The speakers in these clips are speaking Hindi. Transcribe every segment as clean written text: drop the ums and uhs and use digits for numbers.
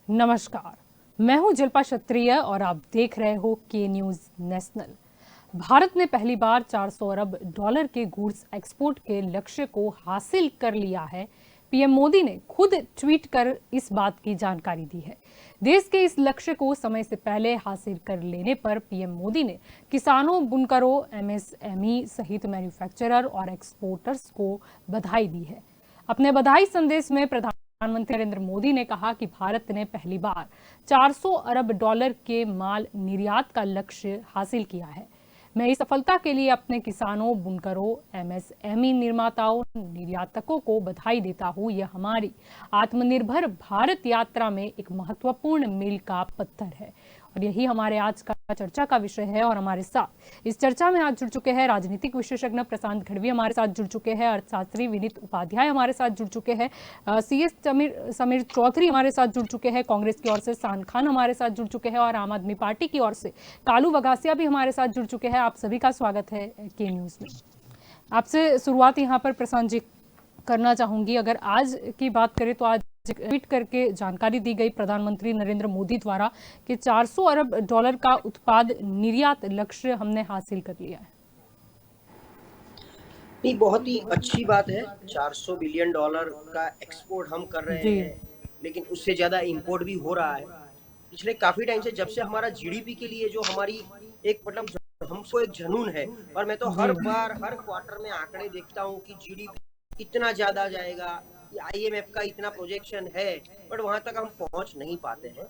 नमस्कार, मैं हूं जिल्पा क्षत्रिय और आप देख रहे हो के न्यूज नेशनल। भारत ने पहली बार 400 अरब डॉलर के गुड्स एक्सपोर्ट के लक्ष्य को हासिल कर लिया है। पीएम मोदी ने खुद ट्वीट कर इस बात की जानकारी दी है। देश के इस लक्ष्य को समय से पहले हासिल कर लेने पर पीएम मोदी ने किसानों, बुनकरों, एमएसएमई सहित मैन्युफैक्चरर और एक्सपोर्टर्स को बधाई दी है। अपने बधाई संदेश में प्रधानमंत्री नरेंद्र मोदी ने कहा कि भारत ने पहली बार 400 अरब डॉलर के माल निर्यात का लक्ष्य हासिल किया है। मैं इस सफलता के लिए अपने किसानों, बुनकरों, एमएसएमई निर्माताओं, निर्यातकों को बधाई देता हूं। यह हमारी आत्मनिर्भर भारत यात्रा में एक महत्वपूर्ण मील का पत्थर है और यही हमारे आज का चर्चा का विषय है। और हमारे साथ इस चर्चा में आज जुड़ चुके हैं राजनीतिक विशेषज्ञ प्रशांत गढ़वी, हमारे साथ जुड़ चुके हैं अर्थशास्त्री विनीत उपाध्याय, हमारे साथ जुड़ चुके हैं सीएस समीर चौधरी, हमारे साथ जुड़ चुके हैं कांग्रेस की ओर से शान खान, हमारे साथ जुड़ चुके हैं और आम आदमी पार्टी की ओर से कालू वगासिया भी हमारे साथ जुड़ चुके हैं। आप सभी का स्वागत है के न्यूज में। आपसे शुरुआत यहाँ पर प्रशांत जी करना चाहूंगी। अगर आज की बात करें तो आज ट्वीट करके जानकारी दी गई प्रधानमंत्री नरेंद्र मोदी द्वारा कि 400 अरब डॉलर का उत्पाद निर्यात लक्ष्य हमने हासिल कर लिया है। नहीं, बहुत ही अच्छी बात है। 400 बिलियन डॉलर का एक्सपोर्ट हम कर रहे हैं, लेकिन उससे ज्यादा इंपोर्ट भी हो रहा है। पिछले काफी टाइम से, जब से हमारा जीडीपी के लिए जो हमारी एक हमको एक जुनून है, और मैं तो हर बार हर क्वार्टर में आंकड़े देखता हूँ कि जीडीपी इतना ज्यादा जाएगा, आईएमएफ का इतना प्रोजेक्शन है, बट वहां तक हम पहुंच नहीं पाते हैं।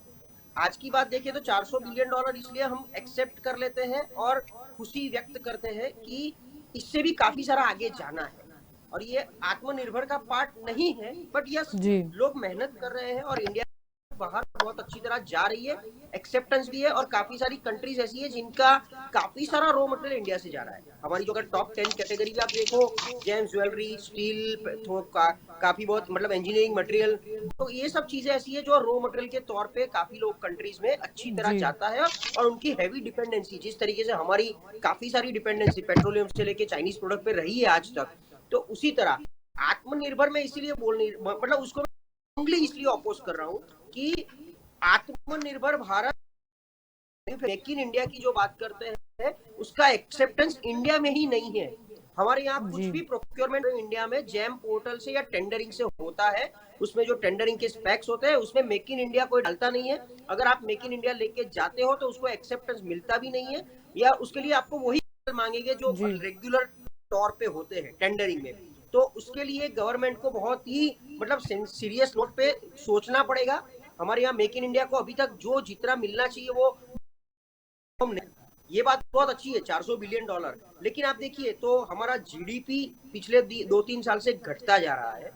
आज की बात देखिए तो 400 बिलियन डॉलर इसलिए हम एक्सेप्ट कर लेते हैं और खुशी व्यक्त करते हैं कि इससे भी काफी सारा आगे जाना है। और ये आत्मनिर्भर का पार्ट नहीं है, बट यस, लोग मेहनत कर रहे हैं और इंडिया बाहर बहुत अच्छी तरह जा रही है, एक्सेप्टेंस भी है। और काफी सारी कंट्रीज ऐसी है जिनका काफी सारा रॉ मटेरियल इंडिया से जा रहा है। हमारी जो अगर टॉप 10 कैटेगरी भी आप देखो, जेम्स, ज्वेलरी, स्टील, काफी बहुत मतलब इंजीनियरिंग मटेरियल, तो ये सब चीजें ऐसी है जो रॉ मटेरियल के तौर पे काफी लोग कंट्रीज में अच्छी तरह जाता है। और उनकी हैवी डिपेंडेंसी, जिस तरीके से हमारी काफी सारी डिपेंडेंसी पेट्रोलियम से लेके चाइनीज प्रोडक्ट पे रही है आज तक, तो उसी तरह आत्मनिर्भर में इसीलिए मतलब उसको इसलिए अपोज कर रहा हूँ कि आत्मनिर्भर भारत, मेक इन इंडिया की जो बात करते हैं, उसका एक्सेप्टेंस इंडिया में ही नहीं है। हमारे यहाँ कुछ भी प्रोक्योरमेंट इंडिया में जैम पोर्टल से या टेंडरिंग से होता है, उसमें जो टेंडरिंग के स्पेक्स होते हैं उसमें मेक इन इंडिया कोई डालता नहीं है। अगर आप मेक इन इंडिया लेके जाते हो तो उसको एक्सेप्टेंस मिलता भी नहीं है, या उसके लिए आपको वही मांगेंगे जो रेगुलर तौर पे होते हैं टेंडरिंग में। तो उसके लिए गवर्नमेंट को बहुत ही मतलब सीरियस नोट पे सोचना पड़ेगा। हमारे यहाँ मेक इन इंडिया को अभी तक जो जितना मिलना चाहिए वो ये बात बहुत अच्छी है, 400 बिलियन डॉलर। लेकिन आप देखिए तो हमारा जीडीपी पिछले 2-3 साल से घटता जा रहा है।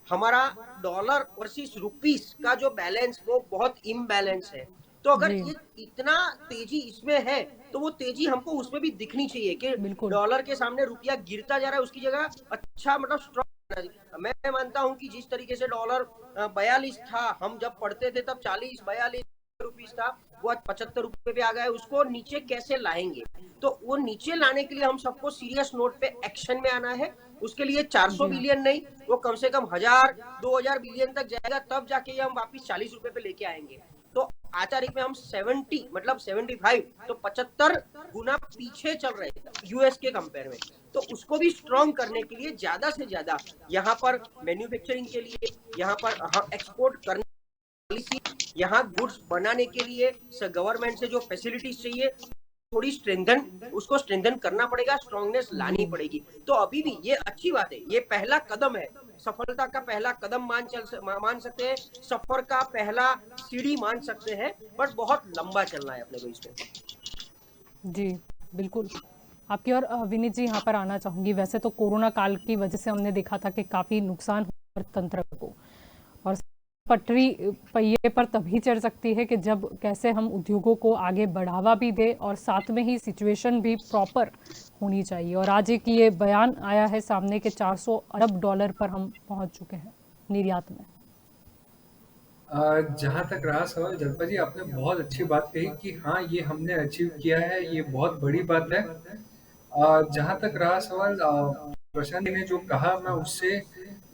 हमारा डॉलर वर्सेस रुपीस का जो बैलेंस वो बहुत इम्बैलेंस है। तो अगर ये इतना तेजी इसमें है तो वो तेजी हमको उसमें भी दिखनी चाहिए कि डॉलर के सामने रुपया गिरता जा रहा है, उसकी जगह अच्छा मतलब स्ट्रॉन्ग। मैं मानता हूं कि जिस तरीके से डॉलर 42 था, हम जब पढ़ते थे तब 40-42 रुपीस था, वो आज 75 रुपए पे आ गया है। उसको नीचे कैसे लाएंगे? तो वो नीचे लाने के लिए हम सबको सीरियस नोट पे एक्शन में आना है। उसके लिए 400 बिलियन नहीं, वो कम से कम 1000-2000 बिलियन तक जाएगा, तब जाके हम वापिस 40 रुपए पे लेके आएंगे। तो आज तारीख में हम 70 मतलब 75 तो 75 गुना पीछे चल रहे थे यूएस के कंपेयर में। तो उसको भी स्ट्रॉन्ग करने के लिए ज्यादा से ज्यादा यहाँ पर मैन्युफैक्चरिंग के लिए, यहाँ पर एक्सपोर्ट करने पॉलिसी, यहाँ गुड्स बनाने के लिए गवर्नमेंट से जो फैसिलिटीज चाहिए थोड़ी उसको स्ट्रेंथन करना पड़ेगा, स्ट्रांगनेस लानी पड़ेगी। तो अभी भी ये अच्छी बात है, ये पहला कदम है, सफलता का पहला कदम मान सकते हैं, सफर का पहला सीढ़ी मान सकते हैं, बट बहुत लंबा चलना है अपने को इसमें। जी बिल्कुल, आपकी और विनीत जी यहाँ पर आना चाहूंगी। वैसे तो कोरोना काल की वजह से हमने देखा था कि काफी नुकसान हुआ तंत्र को, और पटरी पहिए पर तभी चढ़ सकती है कि जब कैसे हम उद्योगों को आगे बढ़ावा भी दे और साथ में ही सिचुएशन भी प्रॉपर होनी चाहिए। और आज एक ये बयान आया है सामने के 400 अरब डॉलर पर हम पहुंच चुके हैं निर्यात में। जहाँ तक रहा सवाल, जल्पा जी आपने बहुत अच्छी बात कही कि हाँ ये हमने अचीव किया है, ये बहुत बड़ी बात है। जहाँ तक रहा सवाल प्रशांत ने जो कहा, मैं उससे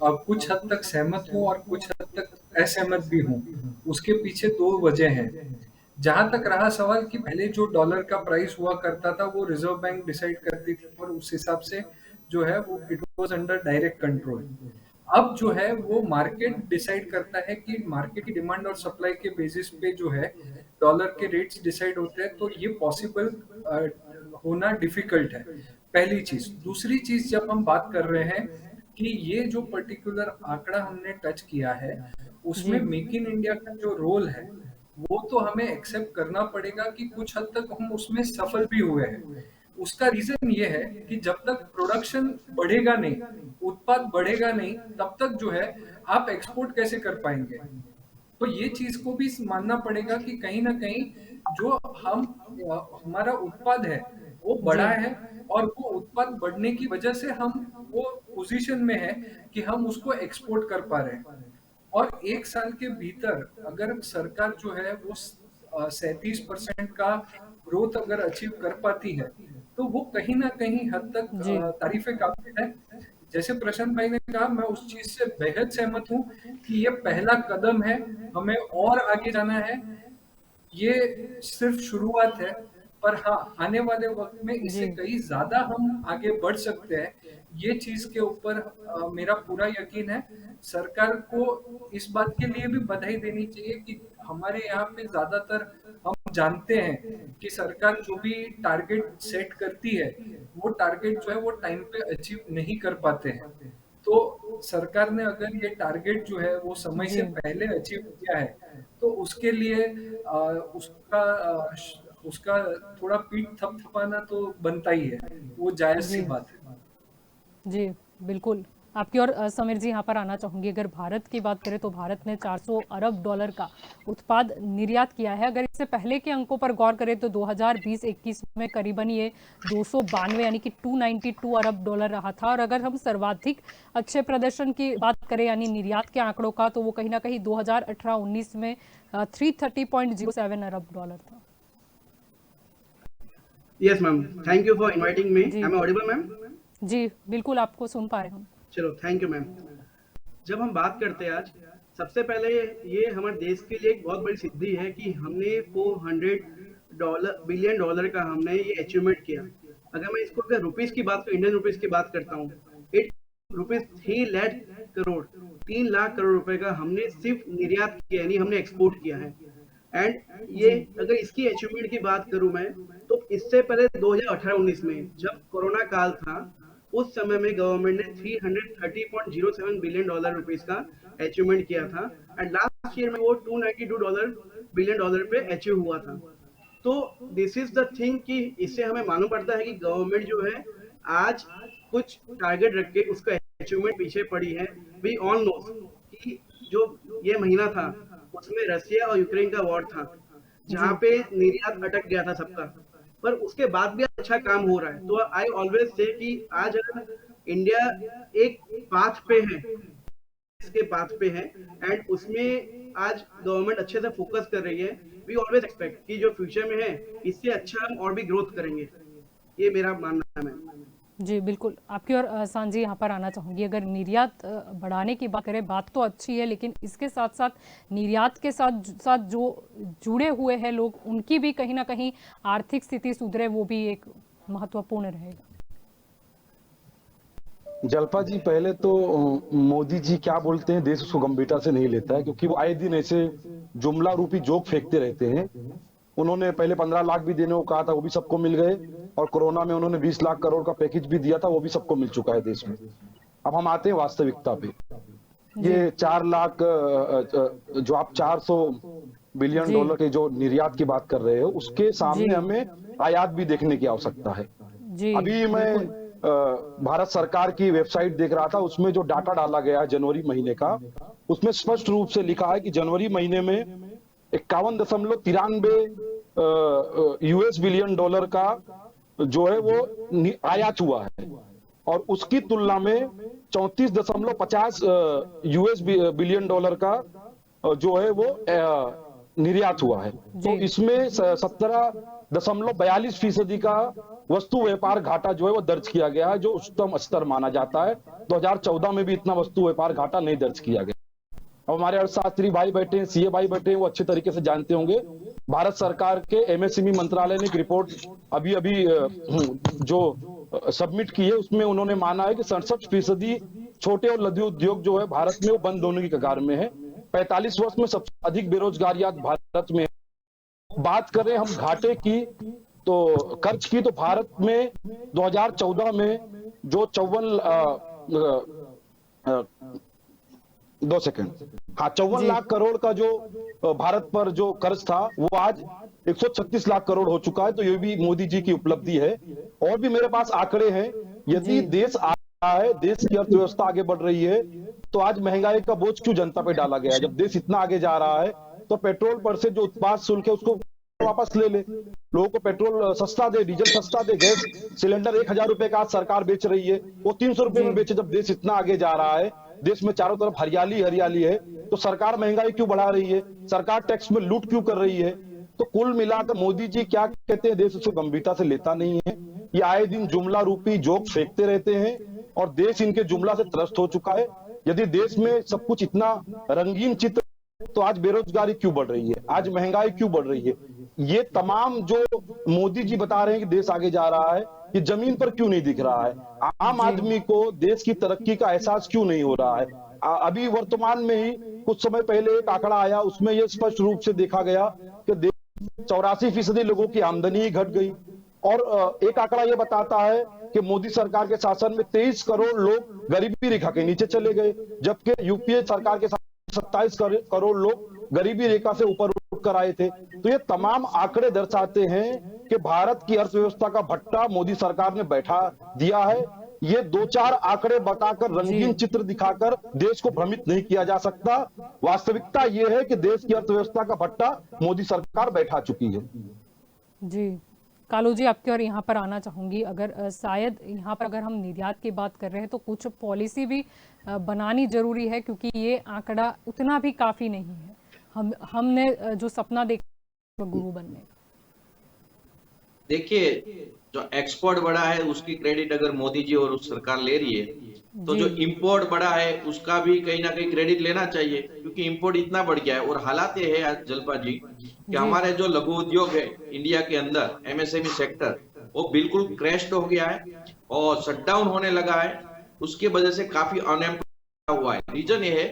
कुछ हद तक सहमत हूँ और कुछ हद तक असहमत भी हूँ। उसके पीछे दो वजह हैं। जहां तक रहा सवाल कि पहले जो डॉलर का प्राइस हुआ करता था वो रिजर्व बैंक डिसाइड करती थी और उस हिसाब से जो है वो it was under direct control. अब जो है वो मार्केट डिसाइड करता है कि मार्केट की डिमांड और सप्लाई के बेसिस पे जो है डॉलर के रेट्स डिसाइड होते हैं, तो ये पॉसिबल होना डिफिकल्ट है। पहली चीज। दूसरी चीज, जब हम बात कर रहे हैं कि ये जो पर्टिकुलर आंकड़ा हमने टच किया है उसमें जी मेक इन इंडिया का जो रोल है वो तो हमें एक्सेप्ट करना पड़ेगा कि कुछ हद तक हम उसमें सफल भी हुए हैं। उसका रीजन ये है कि जब तक प्रोडक्शन बढ़ेगा नहीं, उत्पाद बढ़ेगा नहीं, तब तक जो है आप एक्सपोर्ट कैसे कर पाएंगे। तो ये चीज को भी मानना पड़ेगा कि कहीं ना कहीं जो हमारा उत्पाद है वो जी बढ़ा है और वो उत्पाद बढ़ने की वजह से हम वो पोजीशन में है कि हम उसको एक्सपोर्ट कर पा रहे हैं। और एक साल के भीतर अगर सरकार जो है वो 37% का ग्रोथ अगर अचीव कर पाती है तो वो कहीं ना कहीं हद तक जी तारीफे काबिल है। जैसे प्रशांत भाई ने कहा, मैं उस चीज से बेहद सहमत हूँ कि ये पहला कदम है, हमें और आगे जाना है। ये सिर्फ शुरुआत है, पर हाँ, आने वाले वक्त में इससे जी कई ज्यादा हम आगे बढ़ सकते हैं। ये चीज के ऊपर मेरा पूरा यकीन है। सरकार को इस बात के लिए भी बधाई देनी चाहिए कि हमारे यहाँ पे ज्यादातर हम जानते हैं कि सरकार जो भी टारगेट सेट करती है वो टारगेट जो है वो टाइम पे अचीव नहीं कर पाते हैं। तो सरकार ने अगर ये टारगेट जो है वो समय जी से पहले अचीव किया है तो उसके लिए उसका थोड़ा पीठ थपथपाना तो बनता ही है, वो जायज सी जी बात है। जी बिल्कुल। आपकी और समीर जी यहाँ पर आना चाहूँगी। अगर भारत की बात करें तो भारत ने 400 अरब डॉलर का उत्पाद निर्यात किया है। अगर इससे पहले के अंकों पर गौर करें तो 2020-21 में करीबन ये 292 यानी कि 292 अरब डॉलर रहा था। और अगर हम सर्वाधिक अच्छे प्रदर्शन की बात करें यानी निर्यात के आंकड़ों का, तो वो कहीं ना कहीं 2018-19 में 330.07 अरब डॉलर था। Yes, ma'am. Thank you for inviting me. जी Am I audible, ma'am? जी बिल्कुल, आपको सुन पा रहे हम। चलो, थैंक यू मैम। जब हम बात करते हैं आज, सबसे पहले ये हमारे देश के लिए एक बहुत बड़ी सिद्धि है कि हमने 400 बिलियन डॉलर का हमने ये अचीवमेंट किया। अगर मैं इसको अगर रुपीस की बात इंडियन रुपीस की बात करता हूँ, इट रुपीज 3 लाख करोड़ रुपए का हमने सिर्फ निर्यात किया, यानी हमने एक्सपोर्ट किया है। एंड ये जी अगर इसकी अचीवमेंट की बात करूं मैं, तो इससे पहले 2018-19 में जब कोरोना काल था, उस समय में गवर्नमेंट ने 330.07 बिलियन डॉलर रुपीस का अचीवमेंट किया था। एंड लास्ट ईयर में वो 292 बिलियन डॉलर पे अचीव हुआ था। तो दिस इज द थिंग कि इससे हमें मालूम पड़ता है कि गवर्नमेंट जो है आज कुछ टारगेट रख के उसका अचीवमेंट पीछे पड़ी है। वी ऑल नो कि जो ये महीना था उसमें रसिया और यूक्रेन का वॉर था, जहाँ जी पे निर्यात अटक गया था सबका, पर उसके बाद भी अच्छा काम हो रहा है। तो आई ऑलवेज से कि आज अगर इंडिया एक पाथ पे है, इसके पाथ पे है एंड उसमें आज गवर्नमेंट अच्छे से फोकस कर रही है, वी ऑलवेज एक्सपेक्ट कि जो फ्यूचर में है इससे अच्छा हम और भी ग्रोथ करेंगे। ये मेरा मानना है। जी बिल्कुल। आपकी और सांझी यहाँ पर आना चाहूँगी। अगर निर्यात बढ़ाने की बात करें, बात तो अच्छी है, लेकिन इसके साथ साथ निर्यात के साथ साथ जो जुड़े हुए हैं लोग, उनकी भी कहीं ना कहीं आर्थिक स्थिति सुधरे, वो भी एक महत्वपूर्ण रहेगा। जल्पा जी, पहले तो मोदी जी क्या बोलते हैं देश उसको गंभीरता से नहीं लेता है, क्योंकि वो आए दिन ऐसे जुमला रूपी जोक फेंकते रहते हैं। उन्होंने पहले 15 लाख भी देने को कहा था, वो भी सबको मिल गए, और कोरोना में उन्होंने 20 लाख करोड़ का पैकेज भी दिया था, वो भी सबको मिल चुका है देश में। अब हम आते हैं वास्तविकता पे। ये 4 लाख जो आप 400 बिलियन जी डॉलर के जो निर्यात की बात कर रहे हो, उसके जी सामने हमें आयात भी देखने की आवश्यकता है। जी अभी मैं बिल्कुल भारत सरकार की वेबसाइट देख रहा था, उसमें जो डाटा डाला गया है जनवरी महीने का, उसमें स्पष्ट रूप से लिखा है कि जनवरी महीने में 51.93 यूएस बिलियन डॉलर का जो है वो आयात हुआ है, और उसकी तुलना में 34.50 यूएस बिलियन डॉलर का जो है वो निर्यात हुआ है। तो जी इसमें 17.42% का वस्तु व्यापार घाटा जो है वो दर्ज किया गया है, जो उच्चतम स्तर माना जाता है। 2014 में भी इतना वस्तु व्यापार घाटा नहीं दर्ज किया गया। अब हमारे अर्थशास्त्री भाई बैठे हैं, सीए भाई बैठे हैं, वो अच्छे तरीके से जानते होंगे। भारत सरकार के एमएसएमई मंत्रालय ने एक रिपोर्ट अभी अभी जो सबमिट की है, उसमें उन्होंने माना है कि 67% छोटे और लघु उद्योग जो है भारत में वो बंद होने की कगार में है। 45 वर्ष में सबसे अधिक बेरोजगारी आज भारत में है। बात करें हम घाटे की तो कर्ज की, तो भारत में 2014 में जो 54 लाख करोड़ का जो भारत पर जो कर्ज था, वो आज 136 लाख करोड़ हो चुका है। तो ये भी मोदी जी की उपलब्धि है। और भी मेरे पास आंकड़े हैं। यदि देश आ रहा है, देश की अर्थव्यवस्था आगे बढ़ रही है, तो आज महंगाई का बोझ क्यों जनता पे डाला गया है? जब देश इतना आगे जा रहा है, तो पेट्रोल पर से जो उत्पाद शुल्क है उसको वापस ले ले। लोगों को पेट्रोल सस्ता दे, डीजल सस्ता दे, गैस सिलेंडर 1000 रुपए का आज सरकार बेच रही है, वो 300 रुपए में बेचे। जब देश इतना आगे जा रहा है, देश में चारों तरफ हरियाली हरियाली है, तो सरकार महंगाई क्यों बढ़ा रही है? सरकार टैक्स में लूट क्यों कर रही है? तो कुल मिलाकर मोदी जी क्या कहते हैं, देश उसको गंभीरता से लेता नहीं है। ये आए दिन जुमला रूपी जोक फेंकते रहते हैं और देश इनके जुमला से त्रस्त हो चुका है। यदि देश में सब कुछ इतना रंगीन चित्र, तो आज बेरोजगारी क्यों बढ़ रही है? आज महंगाई क्यों बढ़ रही है? ये तमाम जो मोदी जी बता रहे हैं कि देश आगे जा रहा है, ये जमीन पर क्यों नहीं दिख रहा है? आम आदमी को देश की तरक्की का एहसास क्यों नहीं हो रहा है? अभी वर्तमान में ही कुछ समय पहले एक आंकड़ा आया, उसमें यह स्पष्ट रूप से देखा गया कि 84% लोगों की आमदनी ही घट गई। और एक आंकड़ा यह बताता है कि मोदी सरकार के शासन में 23 करोड़ लोग गरीबी रेखा के नीचे चले गए, जबकि यूपीए सरकार के 27 करोड़ लोग गरीबी रेखा से ऊपर उठ कर आए थे। तो ये तमाम आंकड़े दर्शाते हैं कि भारत की अर्थव्यवस्था का भट्टा मोदी सरकार ने बैठा दिया है। ये 2-4 आंकड़े बताकर, रंगीन चित्र दिखाकर देश को भ्रमित नहीं किया जा सकता। वास्तविकता ये है कि देश की अर्थव्यवस्था का भट्टा मोदी सरकार बैठा चुकी है। जी कालू जी, आपके और यहाँ पर आना चाहूंगी। अगर शायद यहाँ पर अगर हम निर्यात की बात कर रहे हैं, तो कुछ पॉलिसी भी बनानी जरूरी है, क्योंकि ये आंकड़ा उतना भी काफी नहीं है। हमने जो सपना देखा गुरु बनने का, देखिए जो एक्सपोर्ट बढ़ा है उसकी क्रेडिट अगर मोदी जी और उस सरकार ले रही है, तो जो इंपोर्ट बढ़ा है उसका भी कहीं ना कहीं क्रेडिट लेना चाहिए, क्योंकि इंपोर्ट इतना बढ़ गया है। और हालात ये है आज जलपा जी कि हमारे जो लघु उद्योग है इंडिया के अंदर, एमएसएमई सेक्टर, वो बिल्कुल क्रैश हो गया है और शटडाउन होने लगा है। उसकी वजह से काफी अनएम्प्लॉयमेंट हुआ है। रीजन ये है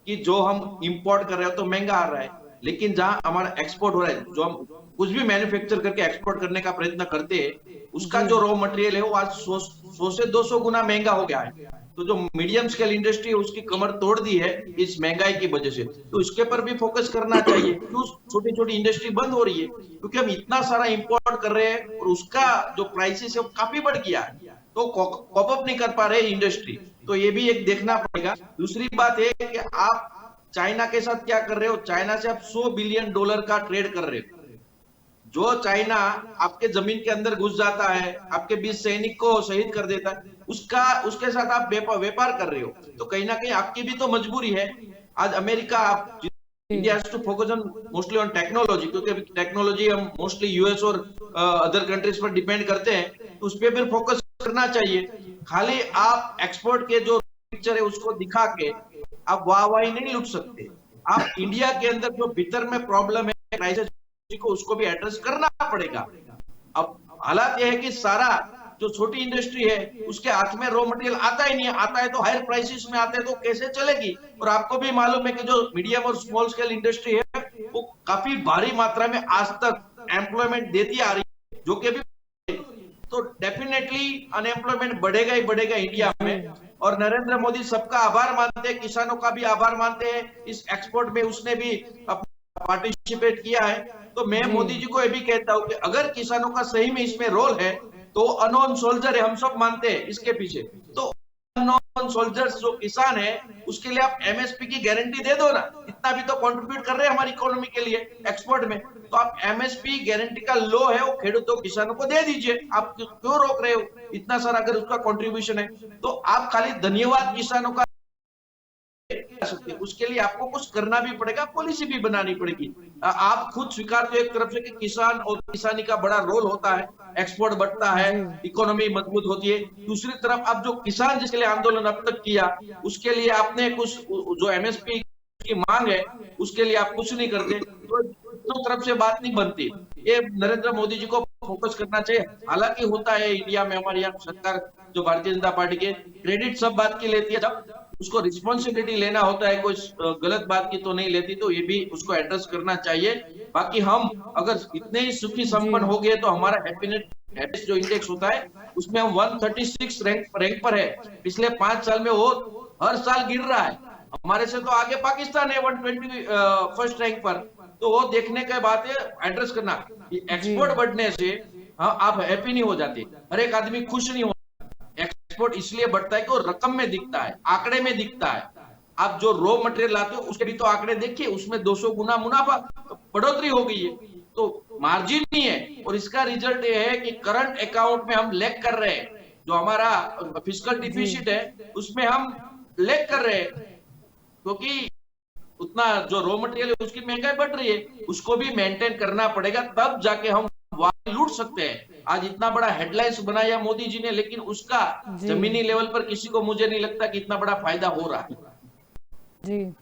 कि जो हम इंपोर्ट कर रहे हैं तो महंगा आ रहा है, लेकिन जहां हमारा एक्सपोर्ट हो रहा है, जो हम कुछ भी मैन्युफैक्चर करके एक्सपोर्ट करने का प्रयत्न करते हैं, उसका जो रॉ मटेरियल है वो आज 100 से 200 गुना महंगा हो गया है। तो जो मीडियम स्केल इंडस्ट्री है उसकी कमर तोड़ दी है इस महंगाई की वजह से। तो इसके पर भी फोकस करना चाहिए। क्यों छोटी छोटी इंडस्ट्री बंद हो रही है? क्योंकि हम इतना सारा इंपोर्ट कर रहे हैं और उसका जो प्राइसेस है वो काफी बढ़ गया है, तो कॉप अप नहीं कर पा रहे इंडस्ट्री। तो ये भी एक देखना पड़ेगा। दूसरी बात है कि आप चाइना के साथ क्या कर रहे हो? चाइना से आप $100 बिलियन का ट्रेड कर रहे हो। जो चाइना आपके जमीन के अंदर घुस जाता है, आपके 20 सैनिक को शहीद कर देता है, उसके साथ आप व्यापार कर रहे हो। तो कहीं ना कहीं आपकी भी तो मजबूरी है। आज America, India has to focus on mostly on technology, क्योंकि टेक्नोलॉजी हम मोस्टली यूएस और अदर कंट्रीज पर डिपेंड करते हैं, तो उस पर भी फोकस करना चाहिए। खाली आप एक्सपोर्ट के जो पिक्चर है उसको दिखा के आप वाहवाही नहीं लूट सकते। आप इंडिया के अंदर जो भीतर में प्रॉब्लम है, क्राइसिस को, उसको भी एड्रेस करना पड़ेगा। अब हालात यह है कि सारा जो छोटी इंडस्ट्री है उसके हाथ में रॉ मटेरियल आता ही नहीं है। आता है तो हायर प्राइसेस में आता है, तो कैसे चलेगी? और आपको भी मालूम है कि जो मीडियम और स्मॉल स्केल इंडस्ट्री है वो काफी भारी मात्रा में आज तक एम्प्लॉयमेंट देती आ रही है, जो कि भी, तो डेफिनेटली अनएम्प्लॉयमेंट बढ़ेगा ही बढ़ेगा इंडिया में। और नरेंद्र मोदी सबका आभार मानते हैं, किसानों का भी आभार मानते हैं। इस एक्सपोर्ट में उसने भी पार्टिसिपेट किया है। तो मैं मोदी जी को ये भी कहता हूं कि अगर किसानों का सही में इसमें रोल है, तो अननोन सोल्जर है, हम सब मानते हैं इसके पीछे। तो अननोन सोल्जर्स जो किसान है उसके लिए आप एमएसपी की गारंटी दे दो ना। इतना भी तो कंट्रीब्यूट कर रहे हैं हमारी इकोनॉमी के लिए एक्सपोर्ट में। तो आप एमएसपी गारंटी का लो है वो खेडूतों किसानों को दे दीजिए। आप क्यों रोक रहे हो? इतना सारा अगर उसका कंट्रीब्यूशन है तो आप खाली धन्यवाद किसानों का सकते, उसके लिए आपको कुछ करना भी पड़ेगा, पॉलिसी भी बनानी पड़ेगी। आप खुद स्वीकारते हो एक तरफ से कि किसान और किसानी का बड़ा रोल होता है, एक्सपोर्ट बढ़ता है, इकोनॉमी मजबूत होती है। दूसरी तरफ आप जो किसान जिसके लिए आंदोलन अब तक किया, उसके लिए आपने कुछ जो एमएसपी की मांग है उसके लिए आप कुछ नहीं करते, तो दोनों तरफ से बात नहीं बनती। ये नरेंद्र मोदी जी को फोकस करना चाहिए। हालांकि होता है इंडिया में, हमारे यहाँ सरकार जो भारतीय जनता पार्टी के क्रेडिट सब बात की लेती है, जब उसको रिस्पॉन्सिबिलिटी लेना होता है कोई गलत बात की तो नहीं लेती, तो ये भी उसको एड्रेस करना चाहिए। बाकी हम अगर इतने ही सुखी संपन्न हो गए तो हमारा हैप्पीनेस जो इंडेक्स होता है उसमें हम 136 रैंक पर है। पिछले 5 साल में वो हर साल गिर रहा है। हमारे से तो आगे पाकिस्तान है 121 रैंक पर। तो वो देखने के बात है, एड्रेस करना। एक्सपोर्ट बढ़ने से हाँ आप हैप्पी नहीं हो जाते, हर एक आदमी खुश नहीं होता। एक्सपोर्ट इसलिए बढ़ता है कि वो रकम में दिखता है, आंकड़े में दिखता है। आप जो रॉ मटेरियल लाते हो उसके भी तो आंकड़े देखिए, उसमें 200 गुना मुनाफा बढ़ोतरी हो गई है, तो मार्जिन नहीं है। और इसका रिजल्ट ये है कि करंट अकाउंट में हम लैग कर रहे हैं, जो हमारा फिस्कल डिफिसिट है उसमें हम लैग कर रहे हैं, क्योंकि उतना जो रॉ मटेरियल है उसकी महंगाई बढ़ रही है, उसको भी मेंटेन करना पड़ेगा, तब जाके हम लूट सकते हैं। आज इतना बड़ा हेडलाइंस बनाया मोदी जी ने, लेकिन उसका जमीनी लेवल पर किसी को, मुझे नहीं लगता कि इतना बड़ा फायदा हो रहा है। जी,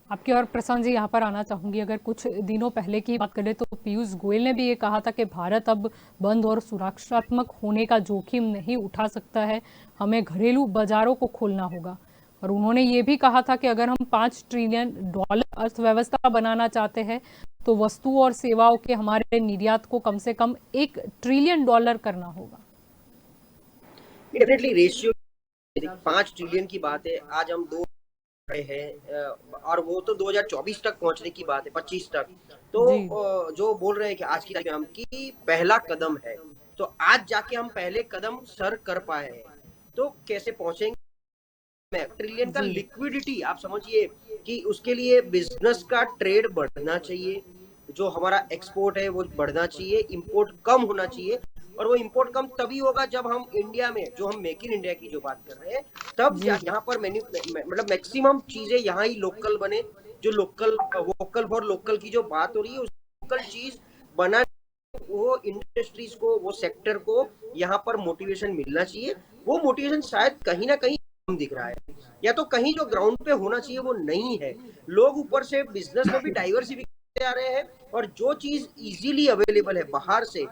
आपकी और प्रशांत जी यहाँ पर आना चाहूंगी। अगर कुछ दिनों पहले की बात करें तो पीयूष गोयल ने भी ये कहा था कि भारत अब बंद और सुरक्षात्मक होने का जोखिम नहीं उठा सकता है, हमें घरेलू बाजारों को खोलना होगा। और उन्होंने ये भी कहा था कि अगर हम $5 ट्रिलियन अर्थव्यवस्था बनाना चाहते हैं तो वस्तु और सेवाओं के हमारे निर्यात को कम से कम $1 ट्रिलियन करना होगा। डेफिनेटली रेशियो 5 ट्रिलियन की बात है, आज हम 2 है, और वो तो 2024 तक पहुंचने की बात है, 25 तक। तो जो बोल रहे हैं कि आज की तारीख में हम की पहला कदम है, तो आज जाके हम पहले कदम सर कर पाए हैं, तो कैसे पहुंचेंगे ट्रिलियन का लिक्विडिटी। आप समझिए कि उसके लिए बिजनेस का ट्रेड बढ़ना चाहिए, जो हमारा एक्सपोर्ट है वो बढ़ना चाहिए, इंपोर्ट कम होना चाहिए। और वो इंपोर्ट कम तभी होगा जब हम इंडिया में, जो हम मेक इन इंडिया की जो बात कर रहे हैं, तब यहाँ पर मतलब मैक्सिमम चीजें यहाँ ही लोकल बने। जो लोकल वोकल फॉर लोकल की जो बात हो रही है, उस लोकल चीज बना, वो इंडस्ट्रीज को, वो सेक्टर को यहाँ पर मोटिवेशन मिलना चाहिए। वो मोटिवेशन शायद कहीं ना कहीं दिख रहा है, या तो कहीं जो ग्राउंड पे होना चाहिए वो नहीं है। लोग ऊपर से बिजनेस में भी डाइवर्सिफिकेशन आ रहे हैं, और जो चीज इजीली अवेलेबल है बाहर से,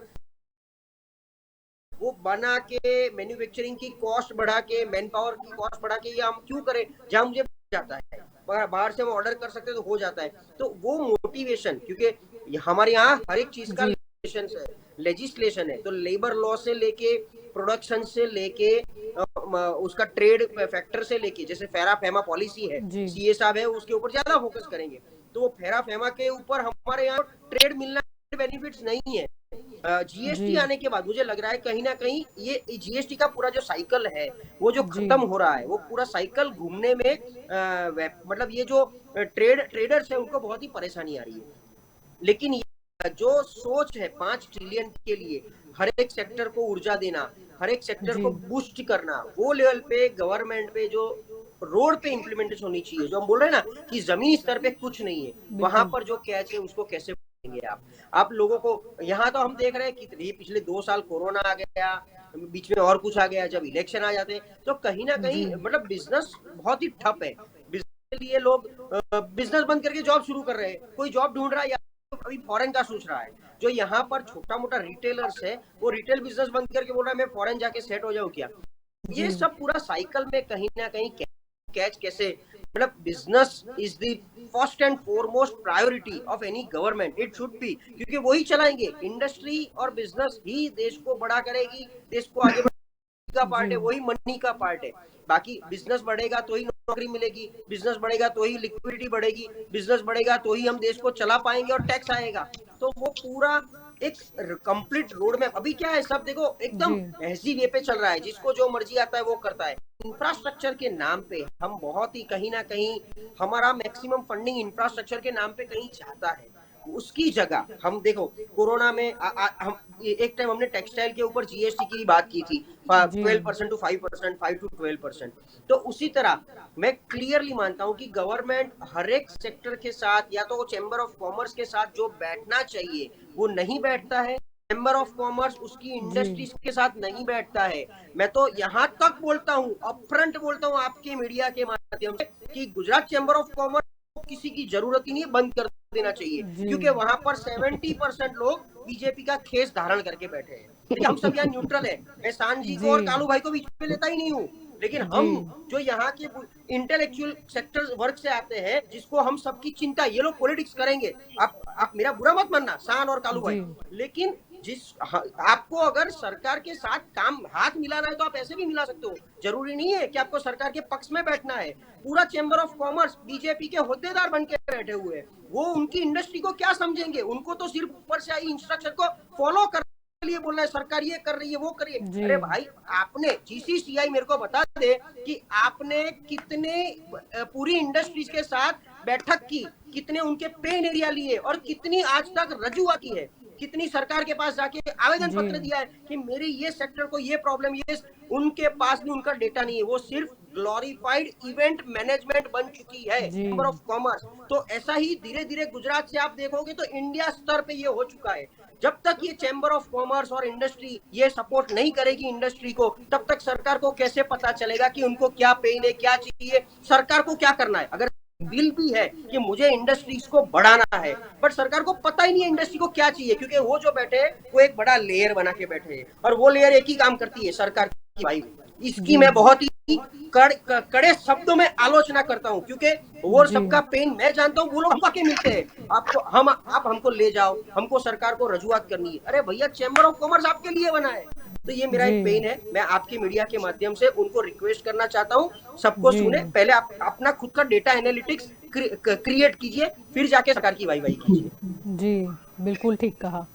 वो बना के मैन्युफैक्चरिंग की कॉस्ट बढ़ा के, मैन पावर की कॉस्ट बढ़ा के, ये हम क्यों करें जहां मुझे जाता है, बाहर से हम ऑर्डर कर सकते हैं तो हो जाता है। तो वो मोटिवेशन, क्योंकि हमारे यहाँ हर एक चीज का लेजिस्लेशन है, तो लेबर लॉ से लेके, प्रोडक्शन से लेके, उसका ट्रेड फैक्टर से लेके, जैसे फेरा फेमा पॉलिसी है, सीए साहब है उसके ऊपर ज्यादा फोकस करेंगे। तो वो फेरा फेमा के ऊपर हमारे यहाँ ट्रेड मिलना बेनिफिट्स नहीं है। जीएसटी आने के बाद मुझे लग रहा है कहीं ना कहीं ये जीएसटी का पूरा जो साइकिल है वो जो खत्म हो रहा है, वो पूरा साइकिल घूमने में मतलब ये जो ट्रेडर्स है उनको बहुत ही परेशानी आ रही है। लेकिन ये जो सोच है 5 ट्रिलियन के लिए हर एक सेक्टर को ऊर्जा देना, हर एक सेक्टर को बूस्ट करना, वो लेवल पे गवर्नमेंट पे जो रोड पे इम्प्लीमेंटेशन होनी चाहिए। जो हम बोल रहे हैं ना कि जमीनी स्तर पे कुछ नहीं है, वहां पर जो कैच है उसको कैसे आप लोगों को। यहाँ तो हम देख रहे हैं कि पिछले 2 साल कोरोना आ गया, बीच में और कुछ आ गया, जब इलेक्शन आ जाते हैं तो कहीं ना कहीं मतलब बिजनेस बहुत ही ठप है। बिजनेस के लिए लोग बिजनेस बंद करके जॉब शुरू कर रहे हैं, कोई जॉब ढूंढ रहा है या अभी फॉरेन का सोच रहा है। जो यहाँ पर छोटा मोटा रिटेलर्स है वो रिटेल बिजनेस बंद करके बोल रहा है मैं फॉरेन जाके सेट हो जाऊं क्या। ये सब पूरा साइकिल में कहीं ना कहीं कैच कैसे, मतलब business is the first and foremost priority of any government, it should be, क्योंकि वही चलाएंगे। इंडस्ट्री और बिजनेस ही देश को बड़ा करेगी, देश को आगे का पार्ट है, वही मनी का पार्ट है। बाकी बिजनेस बढ़ेगा तो ही नौकरी मिलेगी, बिजनेस बढ़ेगा तो ही लिक्विडिटी बढ़ेगी, बिजनेस बढ़ेगा तो ही हम देश को चला पाएंगे और टैक्स आएगा। तो वो पूरा एक कंप्लीट रोड मैप। अभी क्या है, सब देखो एकदम ऐसी वे पे चल रहा है, जिसको जो मर्जी आता है वो करता है। इंफ्रास्ट्रक्चर के नाम पे हम बहुत ही कहीं ना कहीं हमारा मैक्सिमम फंडिंग इंफ्रास्ट्रक्चर के नाम पे कहीं जाता है। उसकी जगह हम देखो कोरोना में हम एक टाइम हमने टेक्सटाइल के ऊपर जीएसटी की बात की थी, 12% to 5%, 5 to 12%। तो उसी तरह मैं क्लियरली मानता हूं कि गवर्नमेंट हर एक सेक्टर के साथ, या तो चैम्बर ऑफ कॉमर्स के साथ जो बैठना चाहिए वो नहीं बैठता है, चैम्बर ऑफ कॉमर्स उसकी इंडस्ट्रीज के साथ नहीं बैठता है। मैं तो यहाँ तक बोलता हूँ, अपफ्रंट बोलता हूँ आपके मीडिया के माध्यम से, कि गुजरात चैम्बर ऑफ कॉमर्स किसी की जरूरत ही नहीं है, बंद कर देना चाहिए, क्योंकि वहां पर 70% लोग बीजेपी का खेस धारण करके बैठे हैं। देखिए हम सब यहाँ न्यूट्रल है, मैं शान जी को और कालू भाई को बीच में लेता ही नहीं हूँ, लेकिन हम जो यहाँ के इंटेलेक्चुअल सेक्टर वर्ग से आते हैं, जिसको हम सबकी चिंता, ये लोग पॉलिटिक्स करेंगे, आप मेरा बुरा मत मानना शान और कालू भाई, लेकिन आपको अगर सरकार के साथ काम हाथ मिलाना है तो आप ऐसे भी मिला सकते हो, जरूरी नहीं है कि आपको सरकार के पक्ष में बैठना है। पूरा चैम्बर ऑफ कॉमर्स बीजेपी के होद्देदार बन के बैठे हुए हैं, वो उनकी इंडस्ट्री को क्या समझेंगे, उनको तो सिर्फ ऊपर से आई इंस्ट्रक्शन को फॉलो कर लिए बोल रहा है, सरकार ये कर रही है वो कर रही है। अरे भाई आपने जीसीसीआई मेरे को बता दे कि आपने कितने पूरी इंडस्ट्रीज के साथ बैठक की, कितने उनके पेन एरिया लिए और कितनी आज तक रजुआ की है, कितनी सरकार के पास जाके आवेदन पत्र दिया है कि मेरे ये सेक्टर को ये प्रॉब्लम, ये उनके पास भी उनका डेटा नहीं है, वो सिर्फ ग्लोरीफाइड इवेंट मैनेजमेंट बन चुकी है चैम्बर ऑफ कॉमर्स। तो ऐसा ही धीरे धीरे गुजरात से आप देखोगे तो इंडिया स्तर पे ये हो चुका है। जब तक ये चैम्बर ऑफ कॉमर्स और इंडस्ट्री ये सपोर्ट नहीं करेगी इंडस्ट्री को, तब तक सरकार को कैसे पता चलेगा कि उनको क्या पेन है, क्या चाहिए, सरकार को क्या करना है। अगर बिल भी है कि मुझे इंडस्ट्रीज को बढ़ाना है, बट सरकार को पता ही नहीं है इंडस्ट्री को क्या चाहिए, क्योंकि वो जो बैठे हैं वो एक बड़ा लेयर बना के बैठे हैं और वो लेयर एक ही काम करती है, सरकार की। भाई इसकी मैं बहुत ही कड़े शब्दों में आलोचना करता हूं, क्योंकि वो सबका पेन मैं जानता हूं, वो लोग हमको के मिलते हैं, आप हमको ले जाओ, हमको सरकार को रजूआत करनी है। अरे भैया चैम्बर ऑफ कॉमर्स आपके लिए बना है। तो ये मेरा एक पेन है, मैं आपकी मीडिया के माध्यम से उनको रिक्वेस्ट करना चाहता हूँ, सबको सुने, पहले आप अपना खुद का डेटा एनालिटिक्स क्रिएट कीजिए, फिर जाके सरकार की वाई कीजिए। जी बिल्कुल ठीक कहा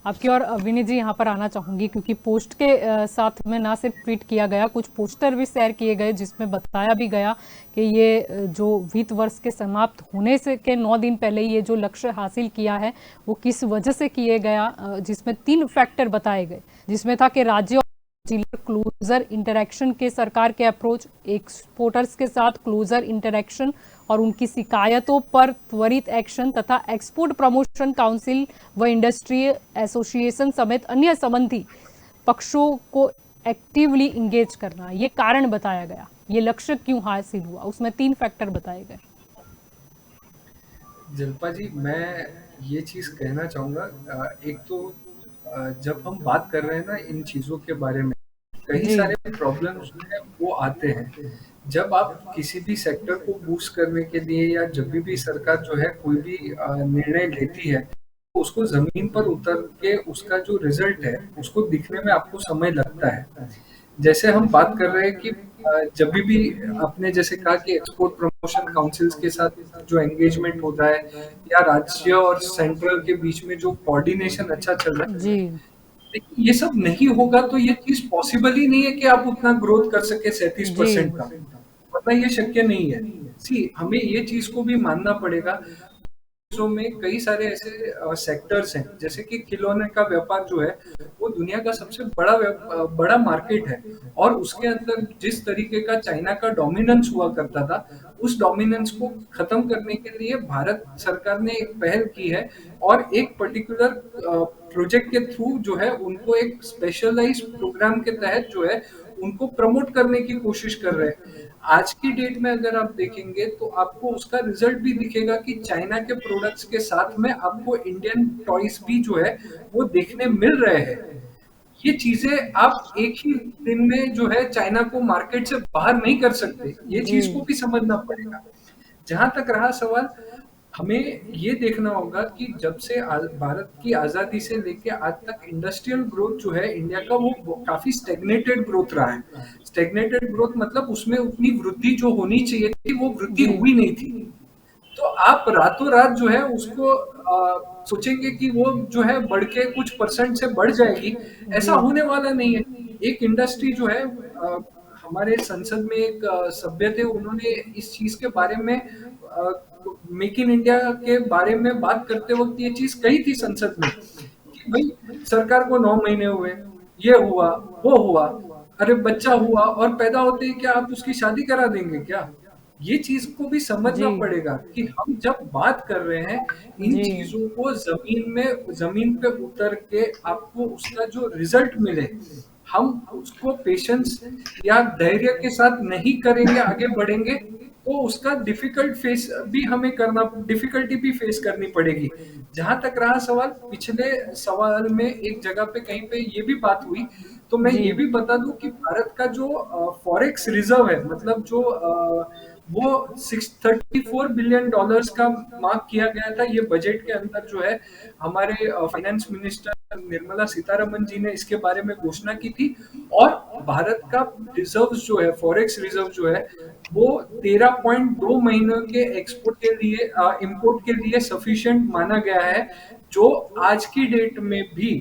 आपकी। और विनीत जी यहाँ पर आना चाहूंगी, क्योंकि पोस्ट के साथ में ना सिर्फ ट्वीट किया गया, कुछ पोस्टर भी शेयर किए गए जिसमें बताया भी गया कि ये जो वित्त वर्ष के समाप्त होने से के 9 दिन पहले ये जो लक्ष्य हासिल किया है वो किस वजह से किए गया, जिसमें 3 फैक्टर बताए गए, जिसमें था कि राज्य क्लोजर इंटरेक्शन के सरकार के अप्रोच, एक्सपोर्टर्स के साथ क्लोजर इंटरेक्शन और उनकी शिकायतों पर त्वरित एक्शन तथा एक्सपोर्ट प्रमोशन काउंसिल व इंडस्ट्री एसोसिएशन समेत अन्य संबंधी पक्षों को एक्टिवली इंगेज करना, ये कारण बताया गया। ये लक्ष्य क्यों हासिल हुआ, उसमें 3 फैक्टर बताए गए। जल्पा जी, मैं ये चीज कहना चाहूंगा, एक तो जब हम बात कर रहे हैं ना इन चीजों के बारे में, कई सारे प्रॉब्लम्स वो आते हैं जब आप किसी भी सेक्टर को बूस्ट करने के लिए, या जब भी सरकार जो है कोई भी निर्णय लेती है, तो उसको जमीन पर उतर के उसका जो रिजल्ट है उसको दिखने में आपको समय लगता है। जैसे हम बात कर रहे हैं कि जब भी आपने जैसे कहा कि एक्सपोर्ट प्रमोशन काउंसिल्स के साथ जो एंगेजमेंट होता है, या राज्य और सेंट्रल के बीच में जो कोऑर्डिनेशन अच्छा चल रहा है जी, लेकिन ये सब नहीं होगा तो ये चीज पॉसिबल ही नहीं है कि आप उतना ग्रोथ कर सके 37% का, वरना ये शक्य नहीं है। हमें ये चीज को भी मानना पड़ेगा। देशों में कई सारे ऐसे सेक्टर्स हैं, जैसे कि खिलौने का व्यापार जो है वो दुनिया का सबसे बड़ा मार्केट है, और उसके अंदर जिस तरीके का चाइना का डोमिनेंस हुआ करता था, उस डोमिनेंस को खत्म करने के लिए भारत सरकार ने एक पहल की है, और एक पर्टिकुलर प्रोजेक्ट के थ्रू जो है उनको एक स्पेशलाइज प्रोग्राम के तहत जो है उनको प्रमोट करने की कोशिश कर रहे हैं। आज की डेट में अगर आप देखेंगे तो आपको उसका रिजल्ट भी दिखेगा कि चाइना के प्रोडक्ट्स के साथ में आपको इंडियन टॉयज भी जो है वो देखने मिल रहे हैं। ये चीजें आप एक ही दिन में जो है चाइना को मार्केट से बाहर नहीं कर सकते, ये चीज को भी समझना पड़ेगा। जहां तक रहा सवाल, हमें ये देखना होगा कि जब से भारत की आजादी से लेके आज तक इंडस्ट्रियल ग्रोथ जो है इंडिया का वो काफी स्टेगनेटेड ग्रोथ रहा है। स्टेगनेटेड ग्रोथ मतलब उसमें उतनी वृद्धि जो होनी चाहिए थी वो वृद्धि हुई नहीं थी। तो आप रातों रात जो है उसको सोचेंगे कि वो जो है बढ़ के कुछ परसेंट से बढ़ जाएगी, ऐसा होने वाला नहीं है। एक इंडस्ट्री जो है हमारे संसद में एक सभ्य थे, उन्होंने इस चीज के बारे में मेक इन इंडिया के बारे में बात करते वक्त ये चीज कही थी संसद में कि भाई सरकार को 9 महीने हुए, ये हुआ वो हुआ, अरे बच्चा हुआ और पैदा होते ही क्या आप उसकी शादी करा देंगे क्या? ये चीज को भी समझना पड़ेगा कि हम जब बात कर रहे हैं इन चीजों को जमीन पे उतर के आपको उसका जो रिजल्ट मिले, हम उसको पेशेंस या धैर्य के साथ नहीं करेंगे, आगे बढ़ेंगे तो उसका डिफिकल्टी भी फेस करनी पड़ेगी। जहां तक रहा सवाल, पिछले सवाल में एक जगह पे कहीं पे ये भी बात हुई, तो मैं जी ये भी बता दूं कि भारत का जो फॉरेक्स रिजर्व है, मतलब जो वो 634 बिलियन डॉलर्स का मार्क किया गया था ये बजट के अंदर, जो है हमारे फाइनेंस मिनिस्टर निर्मला सीतारमन जी ने इसके बारे में घोषणा की थी। और भारत का रिजर्व जो है, फॉरेक्स रिजर्व जो है, वो 13.2 महीनों के एक्सपोर्ट के लिए इंपोर्ट के लिए सफिशिएंट माना गया है, जो आज की डेट में भी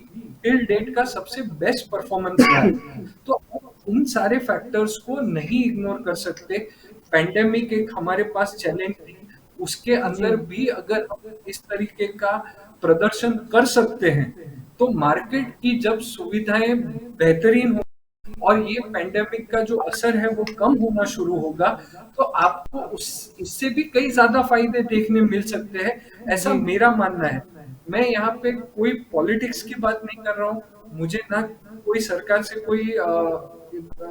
टिल डेट का सबसे बेस्ट परफॉर्मेंस रहा है। तो इन सारे फैक्टर्स को नहीं इग्नोर कर सकते। पेंडेमिक एक हमारे पास चैलेंज थी, उसके अंदर भी अगर हम इस तरीके का प्रदर्शन कर सकते हैं, तो मार्केट की जब सुविधाएं बेहतरीन हो और ये पेंडेमिक का जो असर है वो कम होना शुरू होगा, तो आपको इससे भी कई ज्यादा फायदे देखने मिल सकते हैं, ऐसा मेरा मानना है। मैं यहाँ पे कोई पॉलिटिक्स की बात नहीं कर रहा हूँ, मुझे ना कोई सरकार से कोई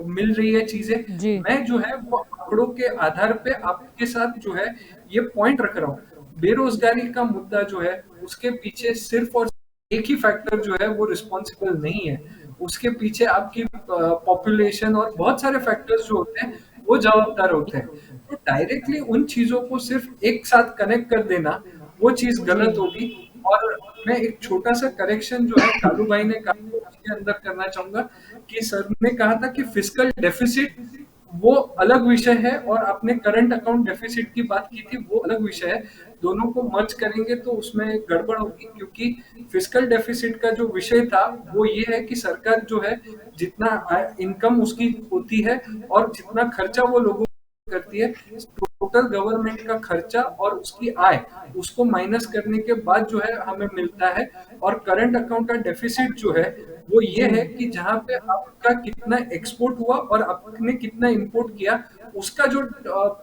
मिल रही है चीजें। जी मैं जो है वो आंकड़ों के आधार पे आपके साथ जो है ये पॉइंट रख रहा हूँ। बेरोजगारी का मुद्दा जो है, उसके पीछे सिर्फ और एक ही फैक्टर जो है वो रिस्पॉन्सिबल नहीं है, उसके पीछे आपकी पॉपुलेशन और बहुत सारे फैक्टर्स जो होते हैं वो जवाबदार होते हैं। तो डायरेक्टली उन चीजों को सिर्फ एक साथ कनेक्ट कर देना, वो चीज गलत होगी। और मैं एक छोटा सा करेक्शन जो है कालू भाई ने कहा उसके अंदर करना चाहूंगा, कि सर ने कहा था कि फिस्कल डेफिसिट वो अलग विषय है, और आपने करंट अकाउंट डेफिसिट की बात की थी, वो अलग विषय है। दोनों को मर्ज करेंगे तो उसमें गड़बड़ होगी, क्योंकि फिस्कल डेफिसिट का जो विषय था वो ये है कि सरकार जो है जितना इनकम उसकी होती है और जितना खर्चा वो लोगों करती है, टोटल गवर्नमेंट का खर्चा और उसकी आय, उसको माइनस करने के बाद जो है हमें मिलता है। और करंट अकाउंट का डेफिसिट जो है वो ये है कि जहां पे आपका कितना एक्सपोर्ट हुआ और आपने कितना इंपोर्ट किया, उसका जो